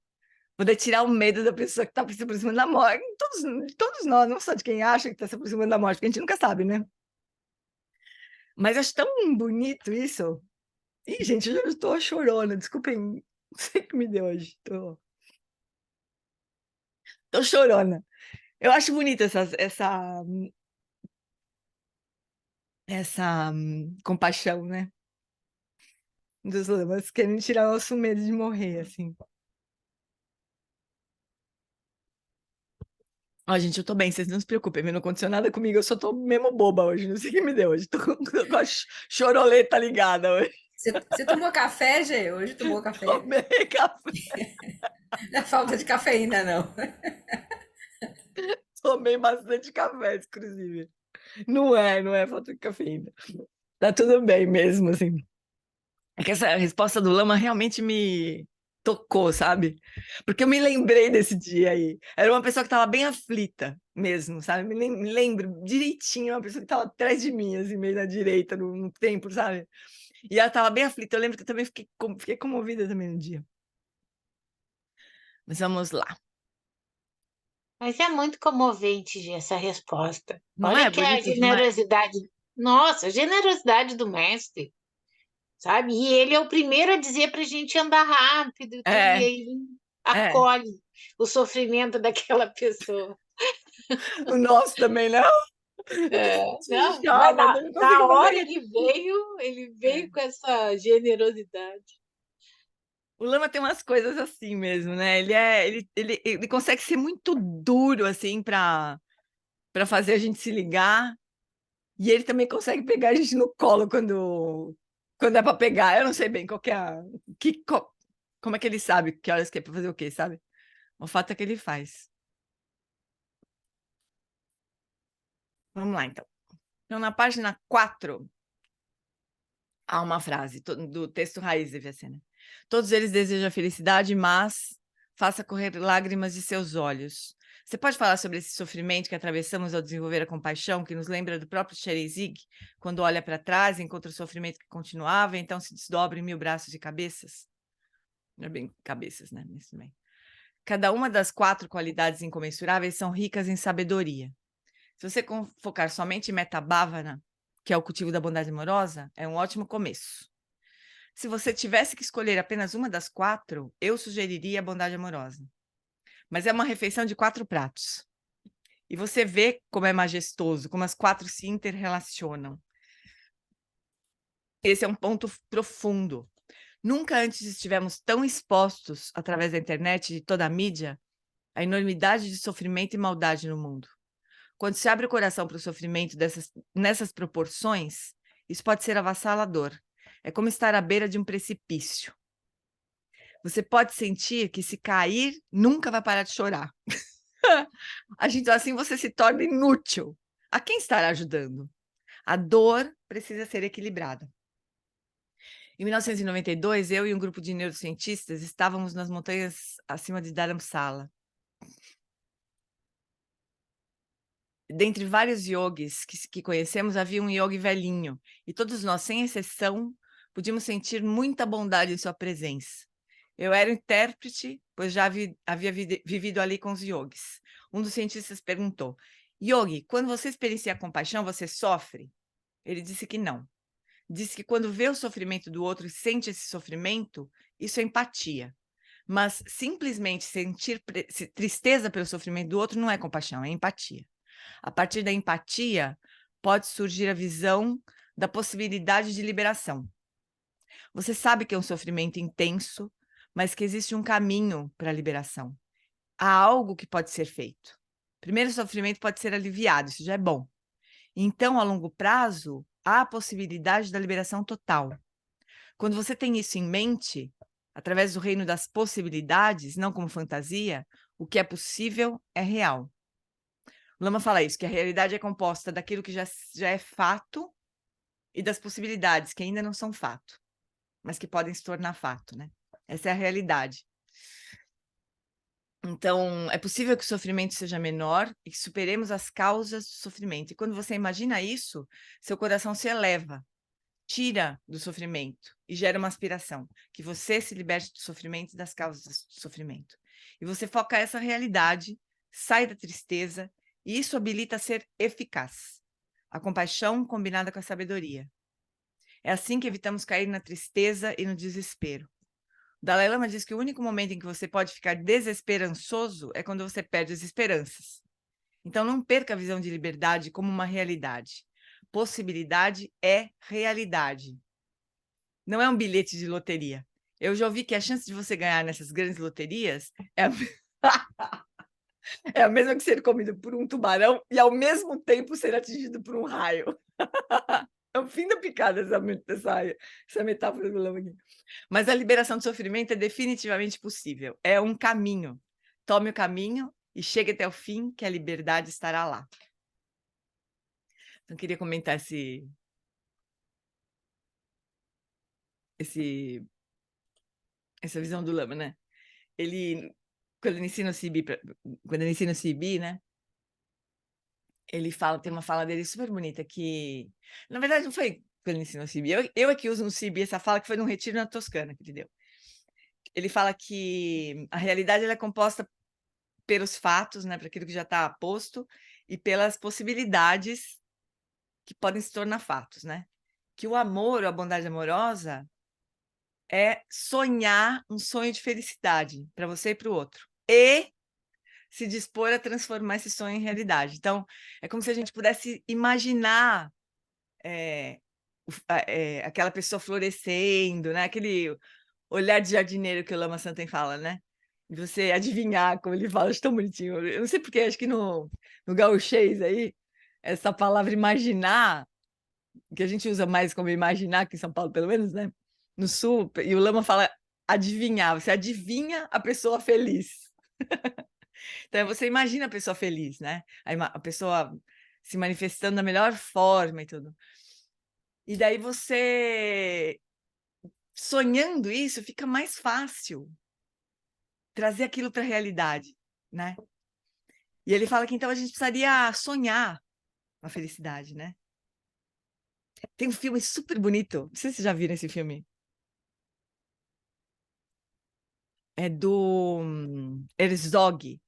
S1: Poder tirar o medo da pessoa que está se aproximando da morte. Todos nós, não só de quem acha que está se aproximando da morte, porque a gente nunca sabe, né? Mas acho tão bonito isso. Ih, gente, eu já estou chorona, desculpem, não sei o que me deu hoje. Tô chorona. Eu acho bonita essa compaixão, né? Dos lamas, querendo tirar o nosso medo de morrer, assim. Ó, gente, eu tô bem, vocês não se preocupem, não aconteceu nada comigo, eu só tô mesmo boba hoje, não sei o que me deu hoje, tô com a choroleta ligada hoje.
S6: Você tomou café, Gê? Hoje tomou café?
S1: Tomei café,
S6: Não é falta de cafeína, não.
S1: tomei bastante café, inclusive. Não é falta de cafeína. Tá tudo bem mesmo, assim. É que essa resposta do Lama realmente me tocou, sabe? Porque eu me lembrei desse dia aí. Era uma pessoa que estava bem aflita mesmo, sabe? Me lembro direitinho, uma pessoa que estava atrás de mim, assim, meio na direita, no templo, sabe? E ela estava bem aflita. Eu lembro que eu também fiquei comovida também no dia. Mas vamos lá.
S4: Mas é muito comovente Gê, essa resposta.
S1: Não
S4: Olha
S1: é
S4: que a
S1: bonito demais?
S4: generosidade, nossa, a generosidade do mestre, sabe? E ele é o primeiro a dizer para a gente andar rápido e tudo, e
S1: É,
S4: aí ele
S1: é.
S4: acolhe o sofrimento daquela pessoa.
S1: O nosso também, não?
S4: É, não,
S1: Já,
S4: mas
S1: mas
S4: na,
S1: eu não
S4: na
S1: consigo fazer
S4: hora
S1: isso.
S4: ele
S1: É.
S4: veio com essa generosidade.
S1: O Lama tem umas coisas assim mesmo, né? Ele consegue ser muito duro, assim, para fazer a gente se ligar. E ele também consegue pegar a gente no colo quando é para pegar. Eu não sei bem qual que é como é que ele sabe que horas que é para fazer o quê, sabe? O fato é que ele faz. Vamos lá, então. Então, na página 4, há uma frase do texto raiz da Viacena. Todos eles desejam a felicidade, mas faça correr lágrimas de seus olhos. Você pode falar sobre esse sofrimento que atravessamos ao desenvolver a compaixão, que nos lembra do próprio Cherizig, quando olha para trás e encontra o sofrimento que continuava, e então se desdobra em 1000 braços e cabeças? Não é bem cabeças, né? Mas também. Cada uma das 4 qualidades incomensuráveis são ricas em sabedoria. Se você focar somente em Metta Bhavana, que é o cultivo da bondade amorosa, é um ótimo começo. Se você tivesse que escolher apenas uma das 4, eu sugeriria a bondade amorosa. Mas é uma refeição de 4 pratos. E você vê como é majestoso, como as 4 se interrelacionam. Esse é um ponto profundo. Nunca antes estivemos tão expostos, através da internet e de toda a mídia, à enormidade de sofrimento e maldade no mundo. Quando se abre o coração para o sofrimento nessas proporções, isso pode ser avassalador. É como estar à beira de um precipício. Você pode sentir que se cair, nunca vai parar de chorar. Assim você se torna inútil. A quem estará ajudando? A dor precisa ser equilibrada. Em 1992, eu e um grupo de neurocientistas estávamos nas montanhas acima de Dharamsala. Dentre vários yogis que conhecemos, havia um yogi velhinho, e todos nós, sem exceção, podíamos sentir muita bondade em sua presença. Eu era o intérprete, pois já havia vivido ali com os yogis. Um dos cientistas perguntou: Yogi, quando você experiencia a compaixão, você sofre? Ele disse que não. Disse que quando vê o sofrimento do outro e sente esse sofrimento, isso é empatia. Mas simplesmente sentir tristeza pelo sofrimento do outro não é compaixão, é empatia. A partir da empatia, pode surgir a visão da possibilidade de liberação. Você sabe que é um sofrimento intenso, mas que existe um caminho para a liberação. Há algo que pode ser feito. Primeiro, o sofrimento pode ser aliviado, isso já é bom. Então, a longo prazo, há a possibilidade da liberação total. Quando você tem isso em mente, através do reino das possibilidades, não como fantasia, o que é possível é real. O Lama fala isso, que a realidade é composta daquilo que já é fato e das possibilidades que ainda não são fato, mas que podem se tornar fato, né? Essa é a realidade. Então, é possível que o sofrimento seja menor e que superemos as causas do sofrimento. E quando você imagina isso, seu coração se eleva, tira do sofrimento e gera uma aspiração, que você se liberte do sofrimento e das causas do sofrimento. E você foca essa realidade, sai da tristeza, e isso habilita a ser eficaz. A compaixão combinada com a sabedoria. É assim que evitamos cair na tristeza e no desespero. O Dalai Lama diz que o único momento em que você pode ficar desesperançoso é quando você perde as esperanças. Então, não perca a visão de liberdade como uma realidade. Possibilidade é realidade. Não é um bilhete de loteria. Eu já ouvi que a chance de você ganhar nessas grandes loterias é a, é a mesma que ser comido por um tubarão e, ao mesmo tempo, ser atingido por um raio. É o fim da picada essa metáfora do Lama aqui. Mas a liberação do sofrimento é definitivamente possível. É um caminho. Tome o caminho e chegue até o fim, que a liberdade estará lá. Então, eu queria comentar essa visão do Lama, né? Ele, quando ele ensina o CB, né? Ele fala, tem uma fala dele super bonita que, na verdade, não foi quando ele ensina o CB. Eu é que uso no CB essa fala que foi num retiro na Toscana que ele deu. Ele fala que a realidade ela é composta pelos fatos, né, para aquilo que já está posto, e pelas possibilidades que podem se tornar fatos, né? Que o amor, ou a bondade amorosa, é sonhar um sonho de felicidade para você e para o outro. E se dispor a transformar esse sonho em realidade. Então, é como se a gente pudesse imaginar aquela pessoa florescendo, né? Aquele olhar de jardineiro que o Lama Santen fala, né? De você adivinhar, como ele fala, acho tão bonitinho. Eu não sei porquê, acho que no gauchês aí, essa palavra imaginar, que a gente usa mais como imaginar, aqui em São Paulo, pelo menos, né? No Sul, e o Lama fala adivinhar, você adivinha a pessoa feliz. Então, você imagina a pessoa feliz, né? A pessoa se manifestando da melhor forma e tudo. E daí você, sonhando isso, fica mais fácil trazer aquilo para a realidade, né? E ele fala que então a gente precisaria sonhar a felicidade, né? Tem um filme super bonito, não sei se vocês já viram esse filme. É do Herzog,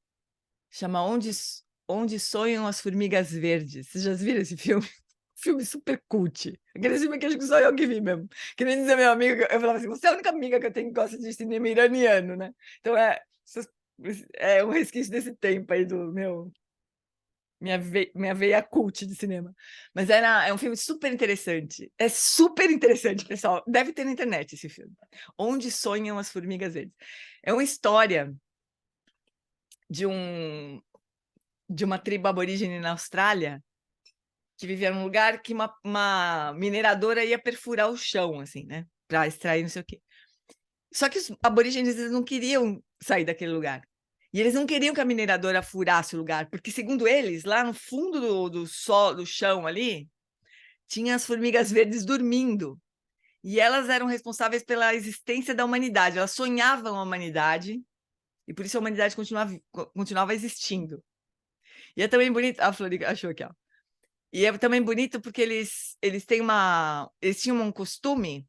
S1: chama Onde Sonham as Formigas Verdes. Vocês já viram esse filme? Filme super cult. Aquele filme que acho que só eu que vi mesmo. Que nem dizia meu amigo, eu falava assim, você é a única amiga que eu tenho que gosta de cinema iraniano, né? Então é um resquício desse tempo aí do minha veia cult de cinema. Mas é um filme super interessante. É super interessante, pessoal. Deve ter na internet esse filme. Onde Sonham as Formigas Verdes. É uma história de uma tribo aborígene na Austrália que vivia num lugar que uma mineradora ia perfurar o chão, assim, né? Para extrair não sei o quê. Só que os aborígenes eles não queriam sair daquele lugar. E eles não queriam que a mineradora furasse o lugar, porque, segundo eles, lá no fundo do chão ali, tinha as formigas verdes dormindo. E elas eram responsáveis pela existência da humanidade. Elas sonhavam a humanidade, e por isso a humanidade continuava existindo. E é também bonito. A Flori achou aqui, ó. E é também bonito porque eles tinham um costume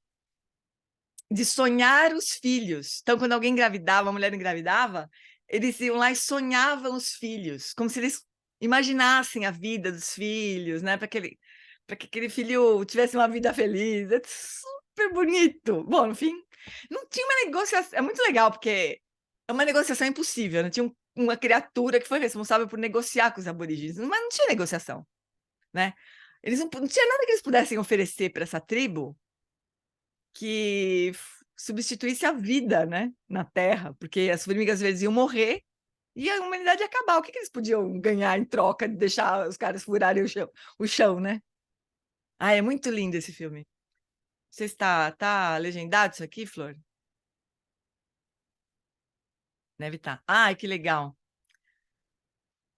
S1: de sonhar os filhos. Então, quando alguém engravidava, a mulher engravidava, eles iam lá e sonhavam os filhos, como se eles imaginassem a vida dos filhos, né? Para que aquele filho tivesse uma vida feliz. É super bonito. Bom, no fim, não tinha uma negociação. É muito legal, porque é uma negociação impossível, né? Tinha uma criatura que foi responsável por negociar com os aborígenes, mas não tinha negociação, né? Eles não tinha nada que eles pudessem oferecer para essa tribo que substituísse a vida, né, na Terra, porque as formigas verdes iam morrer e a humanidade ia acabar. O que eles podiam ganhar em troca de deixar os caras furarem o chão, né? Ah, é muito lindo esse filme. Você está legendado isso aqui, Flor? Deve estar. Ai, que legal.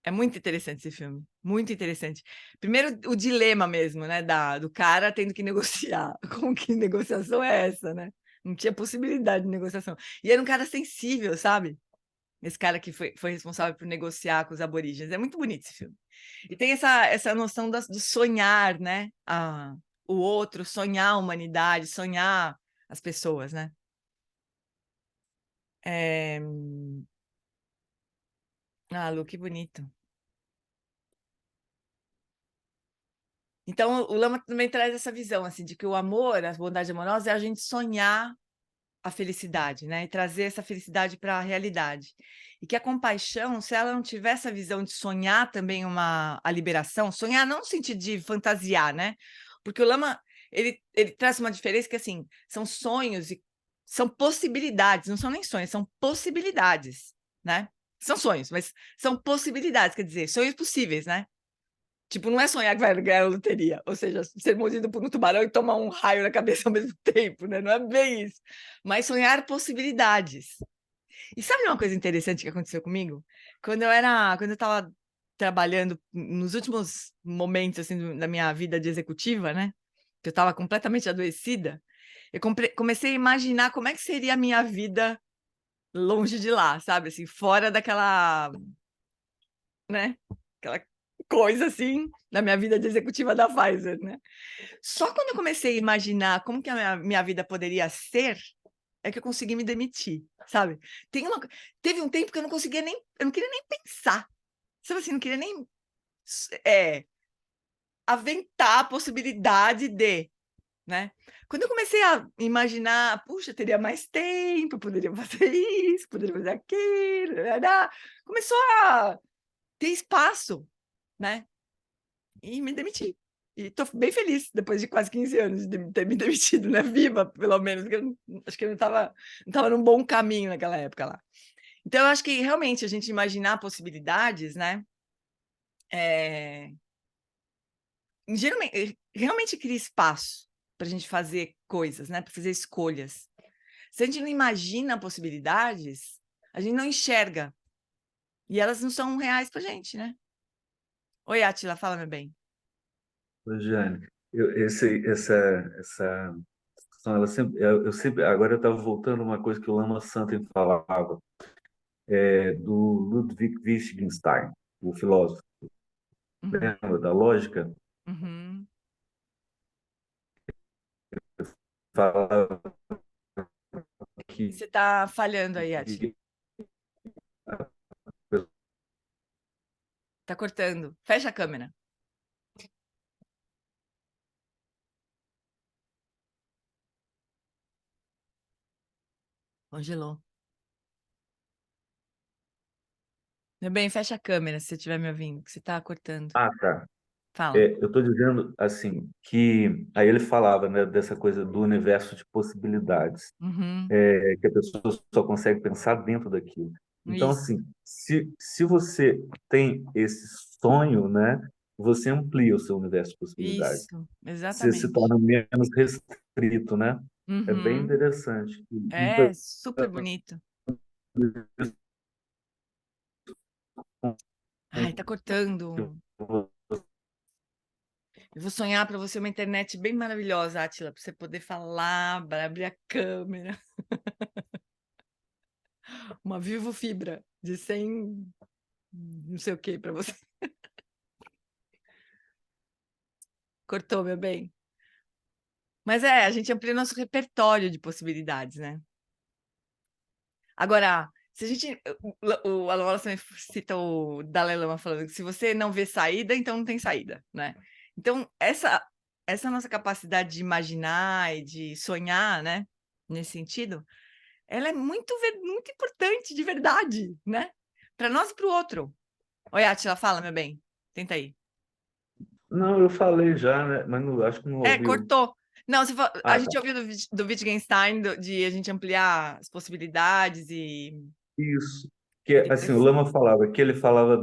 S1: É muito interessante esse filme. Muito interessante. Primeiro, o dilema mesmo, né? Do cara tendo que negociar. Como que negociação é essa, né? Não tinha possibilidade de negociação. E era um cara sensível, sabe? Esse cara que foi responsável por negociar com os aborígenes. É muito bonito esse filme. E tem essa noção do sonhar, né? O outro, sonhar a humanidade, sonhar as pessoas, né? Ah, Lu, que bonito. Então, o Lama também traz essa visão, assim, de que o amor, a bondade amorosa, é a gente sonhar a felicidade, né? E trazer essa felicidade para a realidade. E que a compaixão, se ela não tiver essa visão de sonhar também a liberação, sonhar não no sentido de fantasiar, né? Porque o Lama, ele traz uma diferença que, assim, são sonhos e são possibilidades, não são nem sonhos, são possibilidades, né? São sonhos, mas são possibilidades, quer dizer, sonhos possíveis, né? Tipo, não é sonhar que vai ganhar a loteria, ou seja, ser mordido por um tubarão e tomar um raio na cabeça ao mesmo tempo, né? Não é bem isso. Mas sonhar possibilidades. E sabe uma coisa interessante que aconteceu comigo? Quando eu estava trabalhando nos últimos momentos assim da minha vida de executiva, né? Que eu estava completamente adoecida, eu comecei a imaginar como é que seria a minha vida longe de lá, sabe? Assim, fora daquela, né? Aquela coisa assim na minha vida de executiva da Pfizer, né? Só quando eu comecei a imaginar como que a minha vida poderia ser, é que eu consegui me demitir, sabe? Teve um tempo que eu não conseguia nem, eu não queria nem pensar, sabe assim, não queria nem aventar a possibilidade de, né? Quando eu comecei a imaginar, puxa, teria mais tempo, poderia fazer isso, poderia fazer aquilo, começou a ter espaço, né? E me demiti. E estou bem feliz, depois de quase 15 anos de ter me demitido, né? Viva, pelo menos, porque acho que eu não estava num bom caminho naquela época lá. Então, eu acho que realmente a gente imaginar possibilidades, né? Geralmente, realmente cria espaço para a gente fazer coisas, né? Para fazer escolhas. Se a gente não imagina possibilidades, a gente não enxerga. E elas não são reais para a gente, né? Oi, Átila, fala, meu bem.
S7: Jane, essa discussão, eu sempre, agora eu estava voltando a uma coisa que o Lama Santen falava, do Ludwig Wittgenstein, o filósofo, lembra da lógica?
S1: Uhum.
S7: Falava que
S1: Você está falhando aí, Átila. Tá cortando. Fecha a câmera. Congelou. Meu bem, fecha a câmera se você estiver me ouvindo, que você tá cortando.
S7: Ah, tá.
S1: Fala.
S7: Eu estou dizendo assim que aí ele falava, né, dessa coisa do universo de possibilidades,
S1: Uhum.
S7: que a pessoa só consegue pensar dentro daquilo. Então,
S1: Isso,
S7: assim, se você tem esse sonho, né, você amplia o seu universo de possibilidades.
S1: isso,
S7: Você se
S1: exatamente.
S7: torna menos restrito, né? É bem
S1: Uhum.
S7: interessante.
S1: É super bonito. Ai, tá cortando. Eu vou sonhar para você uma internet bem maravilhosa, Átila, para você poder falar, para abrir a câmera. Uma Vivo Fibra de 100, não sei o que para você. Cortou, meu bem. Mas a gente amplia nosso repertório de possibilidades, né? Agora, se a gente. O Alan Wallace também cita o Dalai Lama falando que se você não vê saída, então não tem saída, né? Então, essa nossa capacidade de imaginar e de sonhar, né? Nesse sentido, ela é muito importante, de verdade, né? Para nós e para o outro. Oi, Átila, fala, meu bem. Tenta aí.
S7: Não, eu falei já, né? Mas acho que não ouviu.
S1: Cortou. Não, a
S7: Ah, tá.
S1: gente ouviu do Wittgenstein de a gente ampliar as possibilidades e
S7: Isso. Que, assim, o
S1: depois.
S7: Lama falava que ele falava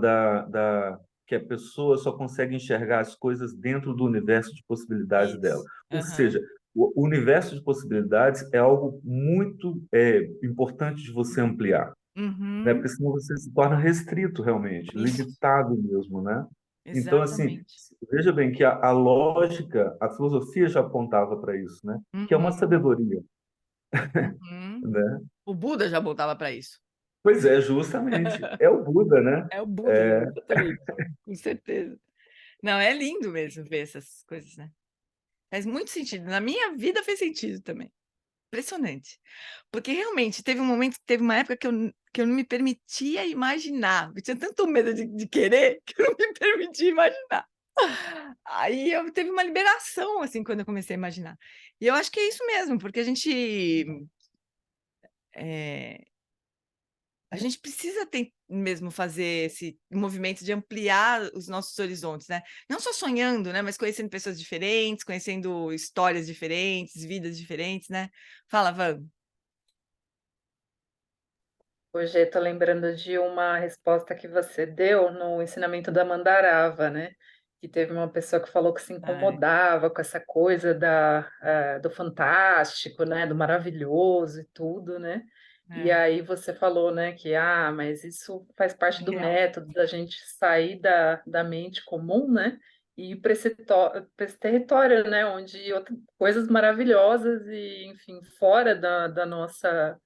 S7: que a pessoa só consegue enxergar as coisas dentro do universo de possibilidades dela.
S1: Isso.
S7: Ou
S1: Aham.
S7: seja, o universo de possibilidades é algo muito importante de você ampliar. né? Porque senão você se torna restrito realmente,
S1: Isso.
S7: limitado mesmo, né? Então, assim,
S1: Exatamente.
S7: veja bem que a lógica, a filosofia já apontava para isso, né? Que é uma
S1: Uhum,
S7: sabedoria,
S1: uhum.
S7: né?
S1: O Buda já voltava para isso.
S7: Pois é, justamente. É o Buda, né?
S1: É o Buda, exatamente. Com certeza. Não, é lindo mesmo ver essas coisas, né? Faz muito sentido. Na minha vida fez sentido também. Impressionante. Porque realmente teve uma época que eu não me permitia imaginar. Eu tinha tanto medo de querer que eu não me permitia imaginar. Aí eu teve uma liberação, assim, quando eu comecei a imaginar. E eu acho que é isso mesmo, porque a gente precisa mesmo fazer esse movimento de ampliar os nossos horizontes, né? Não só sonhando, né? Mas conhecendo pessoas diferentes, conhecendo histórias diferentes, vidas diferentes, né? Fala, Van.
S8: Hoje estou lembrando de uma resposta que você deu no ensinamento da Mandarava, né? Que teve uma pessoa que falou que se
S1: Ai,
S8: incomodava com essa coisa do fantástico, né? Do maravilhoso e tudo, né? E
S1: é,
S8: aí você falou, né, que mas isso faz parte do
S1: real.
S8: método da gente sair da mente comum, né? E ir para pra esse território, né? Onde coisas maravilhosas e, enfim, fora da nossa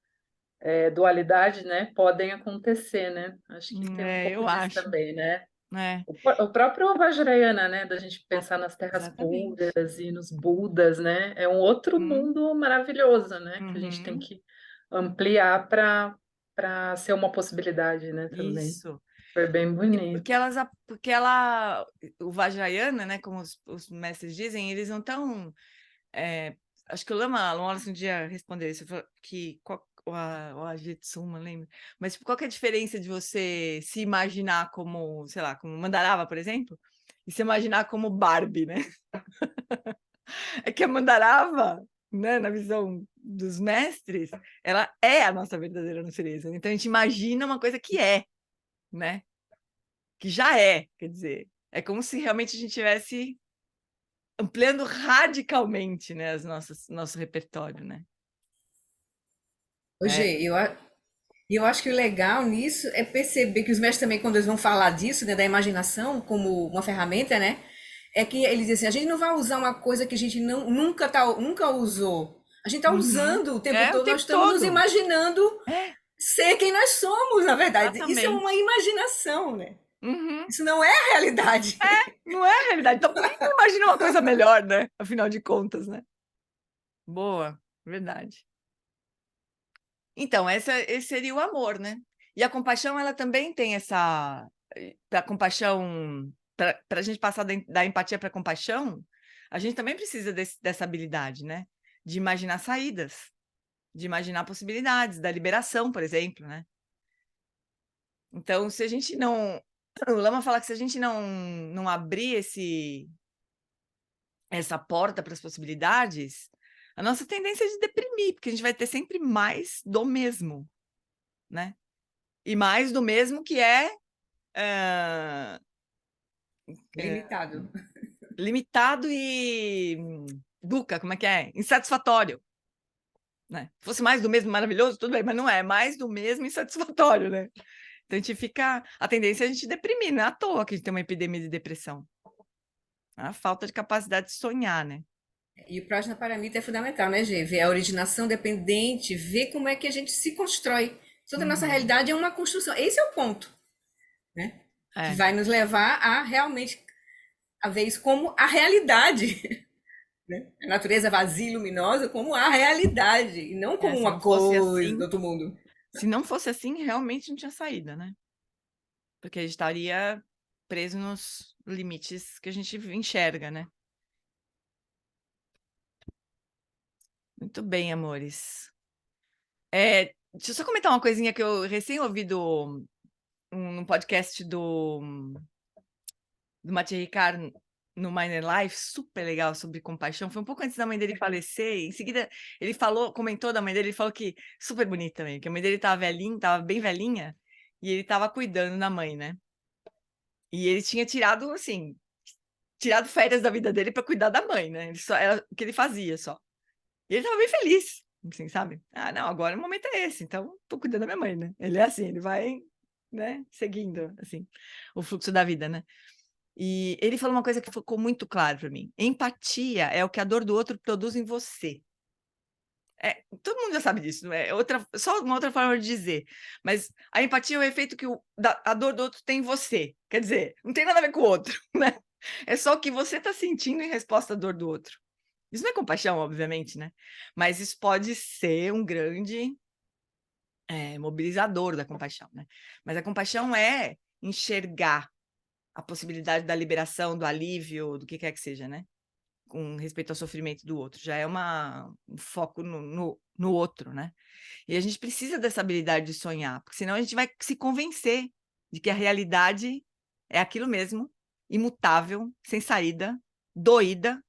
S8: dualidade, né, podem acontecer, né? Acho que tem um pouco
S1: Eu
S8: disso
S1: acho,
S8: também, né?
S1: né?
S8: O próprio Vajrayana, né, da gente pensar nas terras
S1: Exatamente.
S8: puras e nos Budas, né? É um outro
S1: Uhum,
S8: mundo maravilhoso, né? Que a gente tem
S1: uhum,
S8: que ampliar para ser uma possibilidade, né, também.
S1: isso.
S8: Foi bem
S1: Porque
S8: bonito.
S1: o Vajrayana, né, como os mestres dizem, eles não estão. Acho que o Lama Wallace um dia respondeu isso, falou que o Ajitsuma, lembra? Mas qual que é a diferença de você se imaginar como, sei lá, como Mandarava, por exemplo, e se imaginar como Barbie, né? É que a Mandarava, né, na visão dos mestres, ela é a nossa verdadeira natureza. Então a gente imagina uma coisa que é, né? Que já é, quer dizer, é como se realmente a gente tivesse ampliando radicalmente, né, nosso repertório, né?
S6: Ô, Gê, eu acho que o legal nisso é perceber que os mestres também, quando eles vão falar disso, né, da imaginação como uma ferramenta, né, é que eles dizem assim, a gente não vai usar uma coisa que a gente nunca usou. A gente está
S1: Uhum.
S6: usando o tempo
S1: O
S6: todo, nós
S1: tempo
S6: estamos nos
S1: todo.
S6: imaginando
S1: É,
S6: ser quem nós somos, na verdade. Isso é uma
S1: exatamente.
S6: imaginação, né?
S1: Uhum.
S6: Isso não é a realidade.
S1: Não é a realidade. Então, por que não imagina uma coisa melhor, né? Afinal de contas, né? Boa, verdade. Então, esse seria o amor, né? E a compaixão, ela também tem essa. Para compaixão, para a gente passar da empatia para a compaixão, a gente também precisa dessa habilidade, né? De imaginar saídas, de imaginar possibilidades, da liberação, por exemplo, né? Então, se a gente não. O Lama fala que se a gente não abrir essa porta para as possibilidades, a nossa tendência é de deprimir, porque a gente vai ter sempre mais do mesmo, né? E mais do mesmo que é, ah,
S6: Limitado.
S1: limitado e dukkha, como é que é? Insatisfatório, né? Se fosse mais do mesmo maravilhoso, tudo bem, mas não é mais do mesmo insatisfatório, né? Então a gente fica. A tendência é a gente deprimir, não é à toa que a gente tem uma epidemia de depressão. A falta de capacidade de sonhar, né?
S6: E o Prajna Paramita é fundamental, né, Gê? Ver a originação dependente, ver como é que a gente se constrói. Toda a nossa
S1: Uhum.
S6: realidade é uma construção. Esse é o ponto, né? Que
S1: É,
S6: vai nos levar a realmente a ver isso como a realidade, né? A natureza vazia e luminosa como a realidade, e não como
S1: se
S6: uma
S1: não fosse
S6: coisa do
S1: assim,
S6: outro mundo.
S1: realmente não tinha saída, né? Porque a gente estaria preso nos limites que a gente enxerga, né? Muito bem, amores. Deixa eu só comentar uma coisinha que eu recém ouvi num podcast do Mathieu Ricard no Minor Life, super legal, sobre compaixão. Foi um pouco antes da mãe dele falecer. Em seguida, ele comentou da mãe dele, ele falou que super bonita também, que a mãe dele estava velhinha, estava bem velhinha, e ele estava cuidando da mãe, né? E ele tinha tirado, assim, férias da vida dele para cuidar da mãe, né? Era o que ele fazia só. E ele estava bem feliz, assim, sabe? Ah, não, agora o momento é esse, então tô cuidando da minha mãe, né? Ele é assim, ele vai, né, seguindo, assim, o fluxo da vida, né? E ele falou uma coisa que ficou muito claro para mim. Empatia é o que a dor do outro produz em você. Todo mundo já sabe disso, não é? Só uma outra forma de dizer. Mas a empatia é o efeito que a dor do outro tem em você. Quer dizer, não tem nada a ver com o outro, né? É só o que você está sentindo em resposta à dor do outro. Isso não é compaixão, obviamente, né? Mas isso pode ser um grande mobilizador da compaixão, né? Mas a compaixão é enxergar a possibilidade da liberação, do alívio, do que quer que seja, né? Com respeito ao sofrimento do outro. Já é um foco no outro, né? E a gente precisa dessa habilidade de sonhar, porque senão a gente vai se convencer de que a realidade é aquilo mesmo, imutável, sem saída, doída.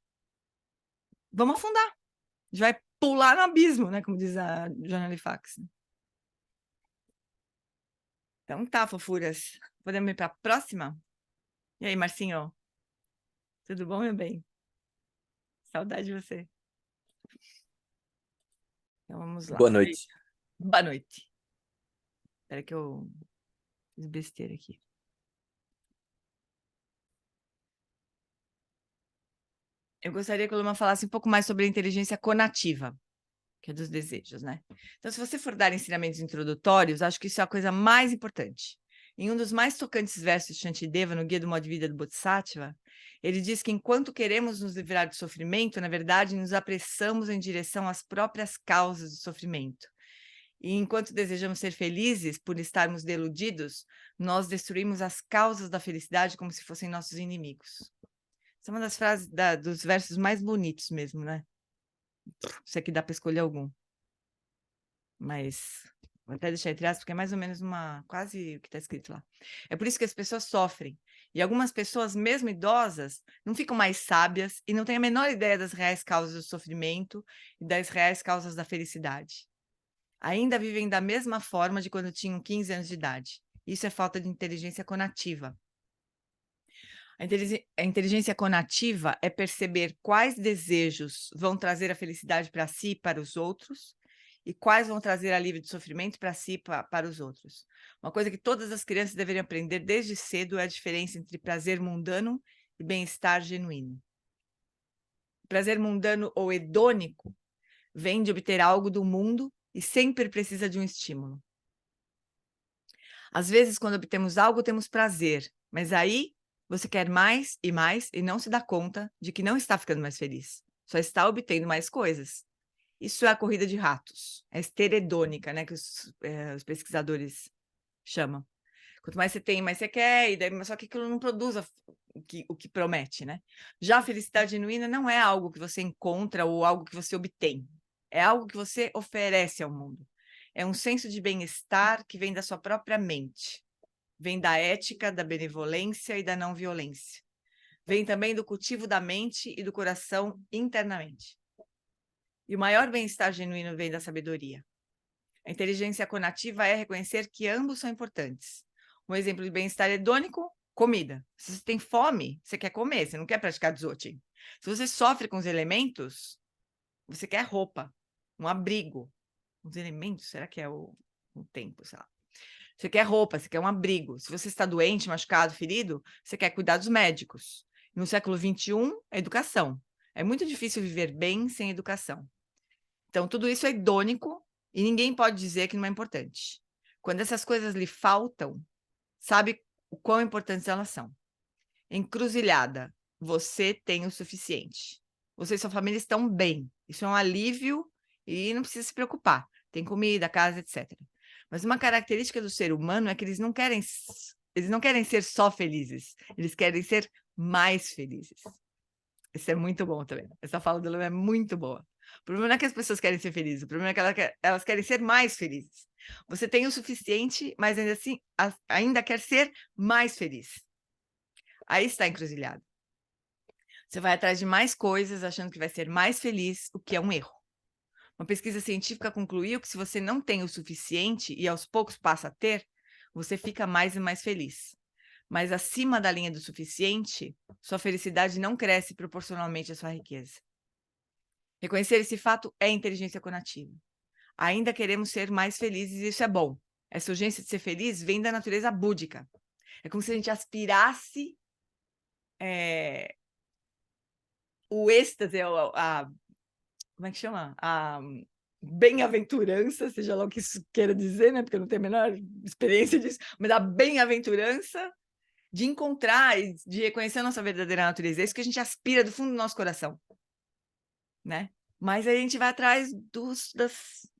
S1: Vamos afundar. A gente vai pular no abismo, né? Como diz a Joana Lifax. Então tá, fofuras. Podemos ir para a próxima? E aí, Marcinho? Tudo bom, meu bem? Saudade de você. Então vamos lá.
S9: Boa noite.
S1: Boa noite. Espera que eu fiz besteira aqui. Eu gostaria que a Luma falasse um pouco mais sobre a inteligência conativa, que é dos desejos, né? Então, se você for dar ensinamentos introdutórios, acho que isso é a coisa mais importante. Em um dos mais tocantes versos de Shantideva, no Guia do Modo de Vida do Bodhisattva, ele diz que enquanto queremos nos livrar do sofrimento, na verdade, nos apressamos em direção às próprias causas do sofrimento. E enquanto desejamos ser felizes por estarmos deludidos, nós destruímos as causas da felicidade como se fossem nossos inimigos. Essa é uma das frases dos versos mais bonitos mesmo, né? Isso aqui dá para escolher algum. Mas vou até deixar entre aspas, porque é mais ou menos quase o que está escrito lá. É por isso que as pessoas sofrem. E algumas pessoas, mesmo idosas, não ficam mais sábias e não têm a menor ideia das reais causas do sofrimento e das reais causas da felicidade. Ainda vivem da mesma forma de quando tinham 15 anos de idade. Isso é falta de inteligência conativa. A inteligência conativa é perceber quais desejos vão trazer a felicidade para si e para os outros, e quais vão trazer alívio de sofrimento para si e para os outros. Uma coisa que todas as crianças deveriam aprender desde cedo é a diferença entre prazer mundano e bem-estar genuíno. O prazer mundano ou hedônico vem de obter algo do mundo e sempre precisa de um estímulo. Às vezes, quando obtemos algo, temos prazer, mas aí você quer mais e não se dá conta de que não está ficando mais feliz. Só está obtendo mais coisas. Isso é a corrida de ratos. É a esteira hedônica, né, que os pesquisadores chamam. Quanto mais você tem, mais você quer, e daí, só que aquilo não produz o que promete, né? Já a felicidade genuína não é algo que você encontra ou algo que você obtém. É algo que você oferece ao mundo. É um senso de bem-estar que vem da sua própria mente. Vem da ética, da benevolência e da não violência. Vem também do cultivo da mente e do coração internamente. E o maior bem-estar genuíno vem da sabedoria. A inteligência conativa é reconhecer que ambos são importantes. Um exemplo de bem-estar hedônico, comida. Se você tem fome, você quer comer, você não quer praticar dzogchen. Se você sofre com os elementos, você quer roupa, um abrigo. Os elementos, será que é o tempo, sei lá. Você quer roupa, você quer um abrigo. Se você está doente, machucado, ferido, você quer cuidar dos médicos. No século XXI, é educação. É muito difícil viver bem sem educação. Então, tudo isso é hedônico e ninguém pode dizer que não é importante. Quando essas coisas lhe faltam, sabe o quão importantes elas são. Encruzilhada, você tem o suficiente. Você e sua família estão bem. Isso é um alívio e não precisa se preocupar. Tem comida, casa, etc. Mas uma característica do ser humano é que eles não querem ser só felizes. Eles querem ser mais felizes. Isso é muito bom também. Essa fala do Lema é muito boa. O problema não é que as pessoas querem ser felizes, o problema é que elas querem ser mais felizes. Você tem o suficiente, mas ainda assim, ainda quer ser mais feliz. Aí está encruzilhado. Você vai atrás de mais coisas, achando que vai ser mais feliz, o que é um erro. Uma pesquisa científica concluiu que se você não tem o suficiente e aos poucos passa a ter, você fica mais e mais feliz. Mas acima da linha do suficiente, sua felicidade não cresce proporcionalmente à sua riqueza. Reconhecer esse fato é inteligência conativa. Ainda queremos ser mais felizes e isso é bom. Essa urgência de ser feliz vem da natureza búdica. É como se a gente aspirasse o êxtase, como é que chama? A bem-aventurança, seja lá o que isso queira dizer, né? Porque eu não tenho a menor experiência disso, mas a bem-aventurança de encontrar e de reconhecer a nossa verdadeira natureza. É isso que a gente aspira do fundo do nosso coração, né? Mas aí a gente vai atrás das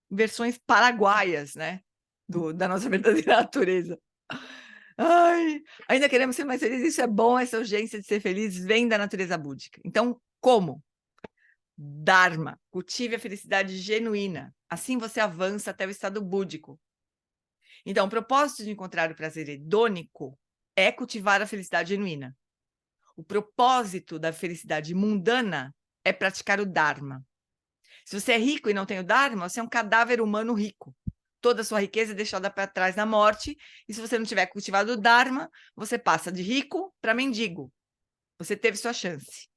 S1: versões paraguaias, né? Da nossa verdadeira natureza. Ai, ainda queremos ser mais felizes, isso é bom, essa urgência de ser feliz vem da natureza búdica. Então, como? Dharma, cultive a felicidade genuína. Assim você avança até o estado búdico. Então, o propósito de encontrar o prazer hedônico é cultivar a felicidade genuína. O propósito da felicidade mundana é praticar o Dharma. Se você é rico e não tem o Dharma, você é um cadáver humano rico. Toda a sua riqueza é deixada para trás na morte, e se você não tiver cultivado o Dharma, você passa de rico para mendigo. Você teve sua chance.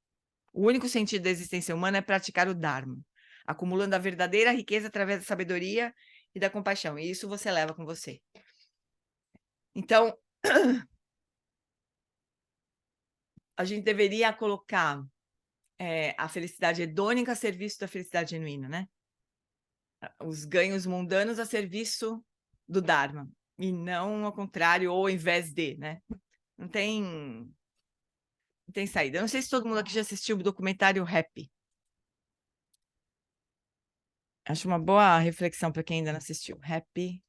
S1: O único sentido da existência humana é praticar o Dharma, acumulando a verdadeira riqueza através da sabedoria e da compaixão. E isso você leva com você. Então, a gente deveria colocar a felicidade hedônica a serviço da felicidade genuína, né? Os ganhos mundanos a serviço do Dharma, e não ao contrário, ou ao invés de, né? Não tem saída. Eu não sei se todo mundo aqui já assistiu o documentário Happy. Acho uma boa reflexão para quem ainda não assistiu. Happy,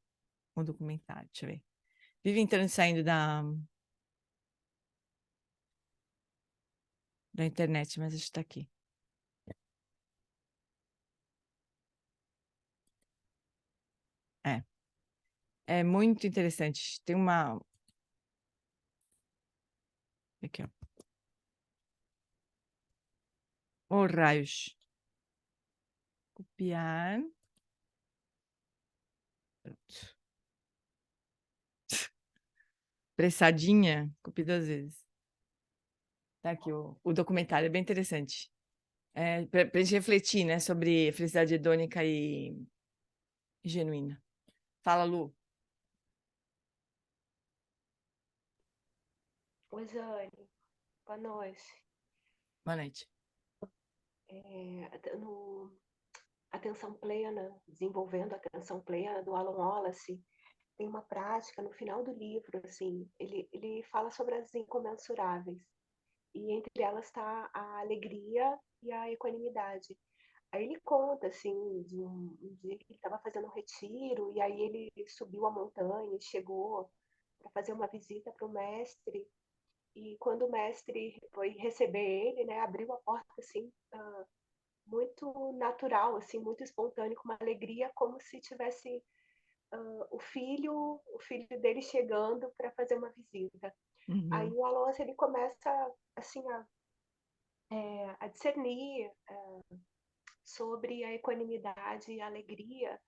S1: o documentário, deixa eu ver. Vive entrando e saindo da internet, mas acho que está aqui. É muito interessante. Tem uma... Aqui, ó. Oh, raios. Copiar. Pronto. Pressadinha. Copiei 2 vezes. Tá aqui o documentário, é bem interessante. Para a gente refletir, né, sobre felicidade hedônica e genuína. Fala, Lu.
S9: Oi, Zane. Boa noite.
S1: Boa noite.
S9: No Atenção Plena, desenvolvendo a Atenção Plena do Alan Wallace, tem uma prática no final do livro, assim, ele fala sobre as incomensuráveis, e entre elas está a alegria e a equanimidade. Aí ele conta, assim, de um dia que ele estava fazendo um retiro, e aí ele subiu a montanha e chegou para fazer uma visita para o mestre, e quando o mestre foi receber ele, né, abriu a porta, assim, muito natural, assim, muito espontâneo, com uma alegria, como se tivesse o filho dele chegando para fazer uma visita. Aí o Alonso, ele começa, assim, a discernir sobre a equanimidade e a alegria,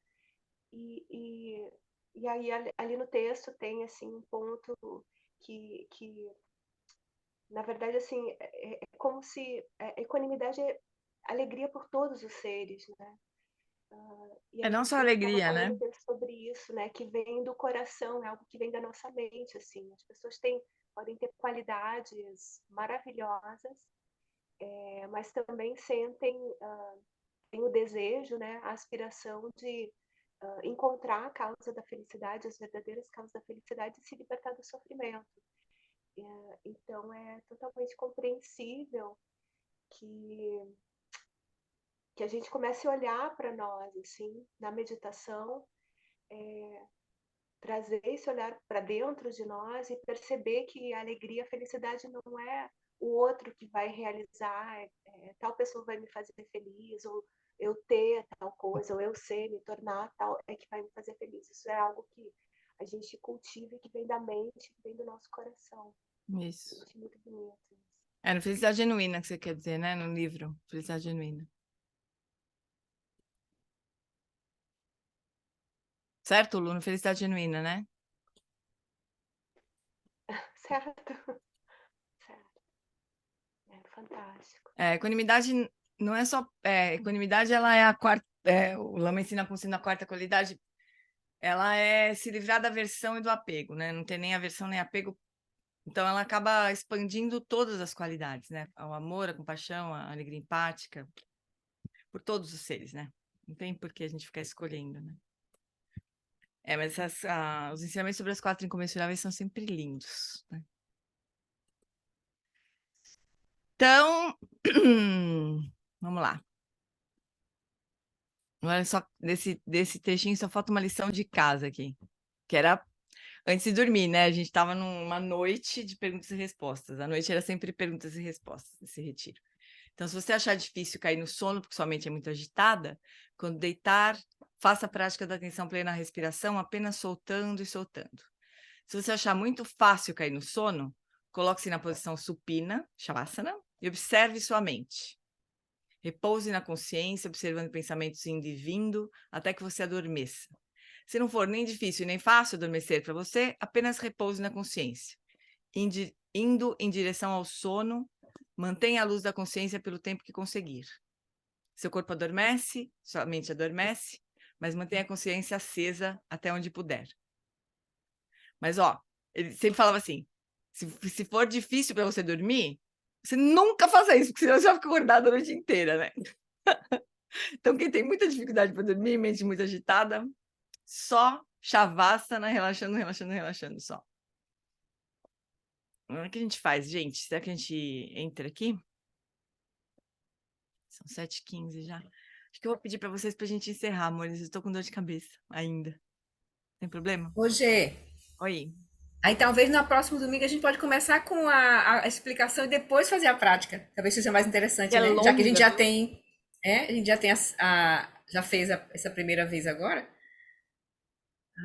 S9: e aí ali no texto tem, assim, um ponto que na verdade, assim, é como se a equanimidade é alegria por todos os seres, né? E
S1: É
S9: aí
S1: não só
S9: ele estava
S1: alegria, né?
S9: falando sobre isso, né? Que vem do coração, é algo que vem da nossa mente, assim. As pessoas podem ter qualidades maravilhosas, mas também têm o desejo, né? A aspiração de encontrar a causa da felicidade, as verdadeiras causas da felicidade e se libertar do sofrimento. Então é totalmente compreensível que a gente comece a olhar para nós, assim, na meditação, trazer esse olhar para dentro de nós e perceber que a alegria, a felicidade não é o outro que vai realizar, tal pessoa vai me fazer feliz, ou eu ter tal coisa, ou eu ser, me tornar tal, é que vai me fazer feliz. Isso é algo que a gente cultiva, que vem da mente, que vem do nosso coração.
S1: Isso.
S9: Eu acho muito bonito isso.
S1: É no Felicidade Genuína que você quer dizer, né? No livro, Felicidade Genuína. Certo, Lu? No Felicidade Genuína, né?
S9: Certo. Certo. É fantástico.
S1: Equanimidade não é só... equanimidade, ela é a quarta o Lama ensina a consciência na quarta qualidade, ela é se livrar da aversão e do apego, né? Não tem nem aversão nem apego, então ela acaba expandindo todas as qualidades, né? O amor, a compaixão, a alegria empática, por todos os seres, né? Não tem por que a gente ficar escolhendo, né? Mas os ensinamentos sobre as 4 incomensuráveis são sempre lindos, né? Então, vamos lá. Olha só, desse trechinho só falta uma lição de casa aqui, que era antes de dormir, né? A gente estava numa noite de perguntas e respostas. A noite era sempre perguntas e respostas, esse retiro. Então, se você achar difícil cair no sono, porque sua mente é muito agitada, quando deitar, faça a prática da atenção plena na respiração, apenas soltando e soltando. Se você achar muito fácil cair no sono, coloque-se na posição supina, Shavasana, e observe sua mente. Repouse na consciência, observando pensamentos indo e vindo, até que você adormeça. Se não for nem difícil nem fácil adormecer para você, apenas repouse na consciência. Indo em direção ao sono, mantenha a luz da consciência pelo tempo que conseguir. Seu corpo adormece, sua mente adormece, mas mantenha a consciência acesa até onde puder. Mas, ele sempre falava assim, se for difícil para você dormir, você nunca faça isso, porque senão você vai ficar acordado a noite inteira, né? Então, quem tem muita dificuldade para dormir, mente muito agitada, só Shavasana, relaxando, relaxando, relaxando, só. O que a gente faz, gente? Será que a gente entra aqui? São 7h15 já. Acho que eu vou pedir para vocês para a gente encerrar, amores. Eu estou com dor de cabeça ainda. Tem problema?
S6: Hoje,
S1: Oi.
S6: aí talvez no próximo domingo a gente pode começar com a explicação e depois fazer a prática. Talvez seja mais interessante,
S1: Que é
S6: né? Já que a gente
S1: longa,
S6: já
S1: viu?
S6: tem, a gente já tem já fez essa primeira vez agora.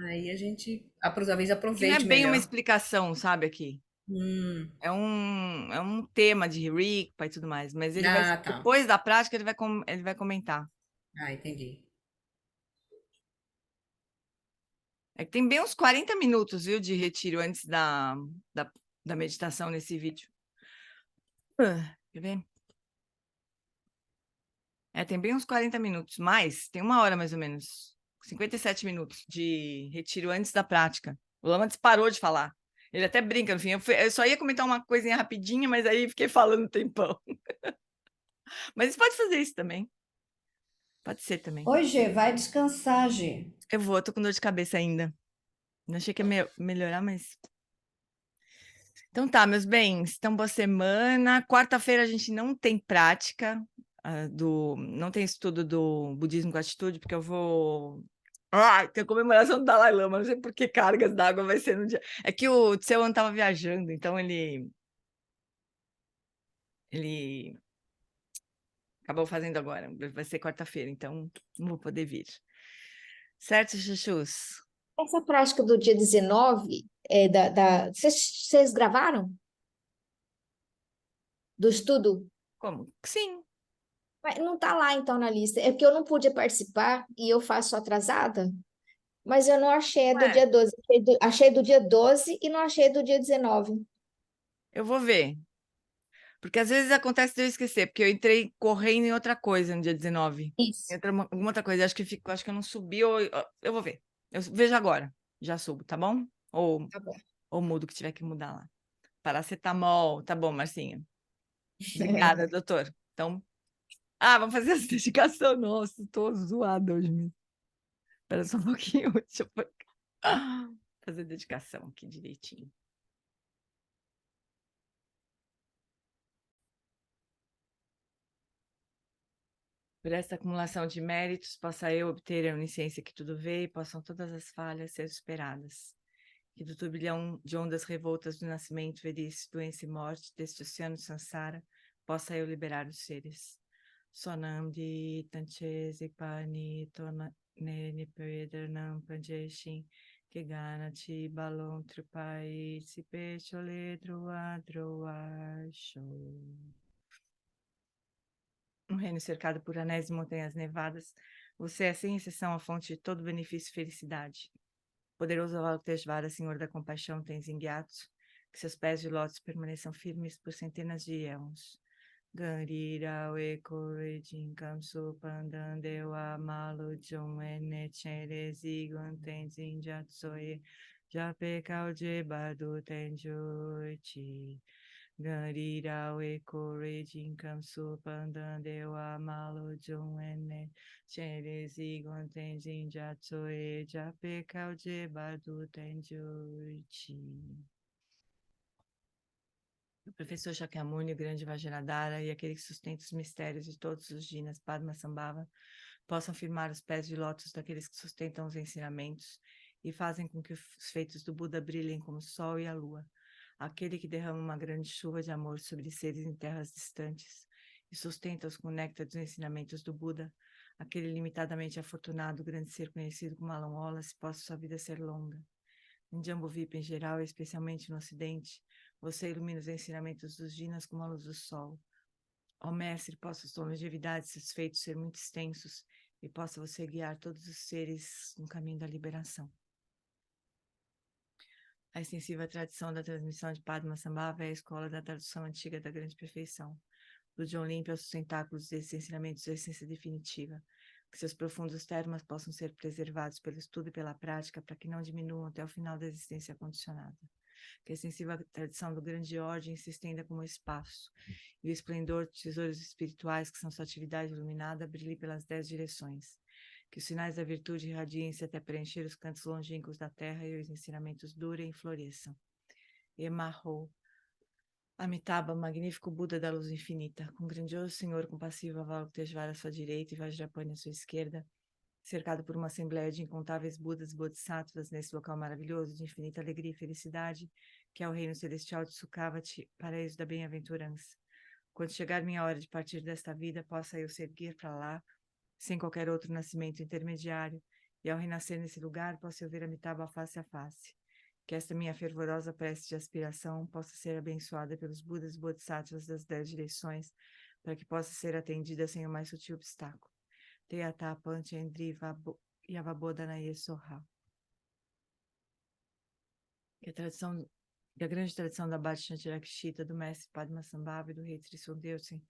S6: Aí a gente talvez
S1: Que não é
S6: aproveite
S1: bem uma
S6: melhor.
S1: explicação, sabe, aqui.
S6: Hum,
S1: É um tema de Rikpa e tudo mais, mas ele vai,
S6: tá.
S1: depois da prática, ele vai comentar.
S6: Ah, entendi.
S1: É que tem bem uns 40 minutos, viu, de retiro antes da meditação nesse vídeo. Quer ver? Tem bem uns 40 minutos, mais, tem 1 hora mais ou menos, 57 minutos de retiro antes da prática. O Lama parou de falar. Ele até brinca no fim. Eu só ia comentar uma coisinha rapidinha, mas aí fiquei falando um tempão. Mas você pode fazer isso também. Pode ser também.
S10: Oi, Gê, vai descansar, Gê.
S1: Eu vou, tô com dor de cabeça ainda. Não achei que ia melhorar, mas... Então tá, meus bens. Então, boa semana. Quarta-feira a gente não tem prática, não tem estudo do budismo com atitude, porque eu vou... tem a comemoração do Dalai Lama, não sei por que cargas d'água vai ser no dia... É que o Tsewan estava viajando, então ele acabou fazendo agora. Vai ser quarta-feira, então não vou poder vir. Certo, chuchus?
S5: Essa prática do dia 19, vocês gravaram? Do estudo?
S1: Como? Sim.
S5: Mas não está lá, então, na lista. É porque eu não pude participar e eu faço atrasada, mas eu não achei a do
S1: Ué,
S5: dia 12. Achei do dia 12 e não achei do dia 19.
S1: eu vou ver. Porque às vezes acontece de eu esquecer, porque eu entrei correndo em outra coisa no dia 19.
S5: Isso.
S1: Alguma outra coisa. Acho que eu não subi, ou eu vou ver. Eu vejo agora. Já subo, tá bom?
S5: Tá bom.
S1: Ou mudo o que tiver que mudar lá. Paracetamol. Tá bom, Marcinha. Obrigada, doutor. Então, vamos fazer essa dedicação. Nossa, tô zoada hoje mesmo. Espera só um pouquinho. Deixa eu fazer a dedicação aqui direitinho. Por esta acumulação de méritos, possa eu obter a onisciência que tudo vê e possam todas as falhas ser superadas. Que do turbilhão de ondas revoltas do nascimento, velhice, doença e morte deste oceano sansara, possa eu liberar os seres. Sonamdi tanchese pani tona nene pedernam panjeshin keganati balon tripai se pechole droa droa show. Um reino cercado por anéis e montanhas nevadas, você é sem exceção a fonte de todo benefício e felicidade. Poderoso Avalokiteshvara, Senhor da Compaixão, Tenzin Gyatso, que seus pés de lótus permaneçam firmes por centenas de éons. Garira Wekore Jinkam Supandan Dewa Malu Jung Ene Chere Zigun Tenzin Jatsoye Jape Kauje Badu Tenjuchi Garira Wekore Jinkam Supandan Dewa Malu Jung Ene Chere Zigun Tenzin Jatsoye Jape Kauje Badu Tenjuchi. O professor Shakyamuni, o grande Vajradhara e aquele que sustenta os mistérios de todos os Jinas, Padmasambhava, possam firmar os pés de lótus daqueles que sustentam os ensinamentos e fazem com que os feitos do Buda brilhem como o sol e a lua, aquele que derrama uma grande chuva de amor sobre seres em terras distantes e sustenta-os com o néctar dos ensinamentos do Buda, aquele limitadamente afortunado, grande ser conhecido como Alan Wallace, possa sua vida ser longa. Em Jambudvipa em geral, e especialmente no Ocidente, você ilumina os ensinamentos dos Jinas como a luz do sol. Ó Mestre, possa os longevidade e seus feitos ser muito extensos e possa você guiar todos os seres no caminho da liberação. A extensiva tradição da transmissão de Padmasambhava é a escola da tradução antiga da grande perfeição. Do John Limpe aos sustentáculos desses ensinamentos de essência definitiva. Que seus profundos termas possam ser preservados pelo estudo e pela prática para que não diminuam até o final da existência condicionada. Que a extensiva tradição do grande ordem se estenda como o espaço, e o esplendor de tesouros espirituais, que são sua atividade iluminada, brilhe pelas 10 direções. Que os sinais da virtude irradiem-se até preencher os cantos longínquos da terra e os ensinamentos durem e floresçam. Emarro. Amitabha, magnífico Buda da luz infinita, com grandioso Senhor compassivo Avalokiteshvara à sua direita e Vajrapani à sua esquerda, cercado por uma assembleia de incontáveis Budas e Bodhisattvas nesse local maravilhoso de infinita alegria e felicidade, que é o reino celestial de Sukhavati, paraíso da bem-aventurança. Quando chegar minha hora de partir desta vida, possa eu seguir para lá, sem qualquer outro nascimento intermediário, e ao renascer nesse lugar, possa eu ver Amitabha face a face. Que esta minha fervorosa prece de aspiração possa ser abençoada pelos Budas e Bodhisattvas das 10 direções, para que possa ser atendida sem o mais sutil obstáculo. Teata Panchendri Yavabodhanaye Soha. Que a grande tradição da Bhakti Chantirakshita, do mestre Padmasambhava e do rei Trisundeusen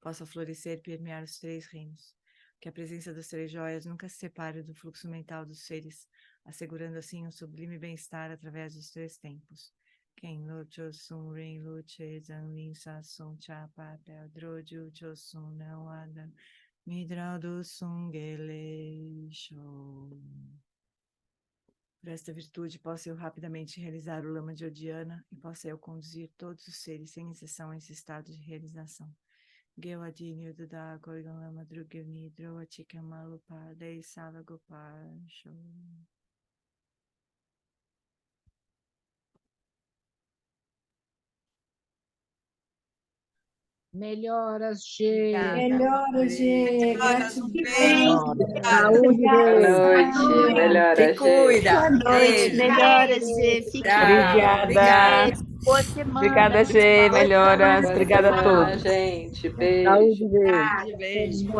S1: possa florescer e permear os 3 reinos. Que a presença das 3 joias nunca se separe do fluxo mental dos seres, assegurando assim um sublime bem-estar através dos 3 tempos. Ken lo chosun rin lo che zan lin sa sun cha pa pel droju chosun não adam midra do sun gele show. Por esta virtude possa eu rapidamente realizar o lama de Odiana e possa eu conduzir todos os seres sem exceção a esse estado de realização. Gewadini Ududa Goigan Lama Drugni Droa Chikamalupa Dei Sala Gopar Show.
S4: Melhoras, Gê.
S10: Melhoras, Gê. Gratidão.
S4: Saúde,
S11: Boa noite. Melhoras,
S6: Se cuida.
S5: Boa noite.
S6: Beijo.
S5: Melhoras, Gê. Fique
S6: Tchau.
S5: bem.
S11: Obrigada.
S5: Boa semana.
S11: Obrigada, Gê. Melhoras.
S8: Boa
S11: Obrigada a
S8: semana,
S11: todos.
S8: gente. Beijo.
S4: Saúde, Gê.
S1: Beijo.
S5: Boa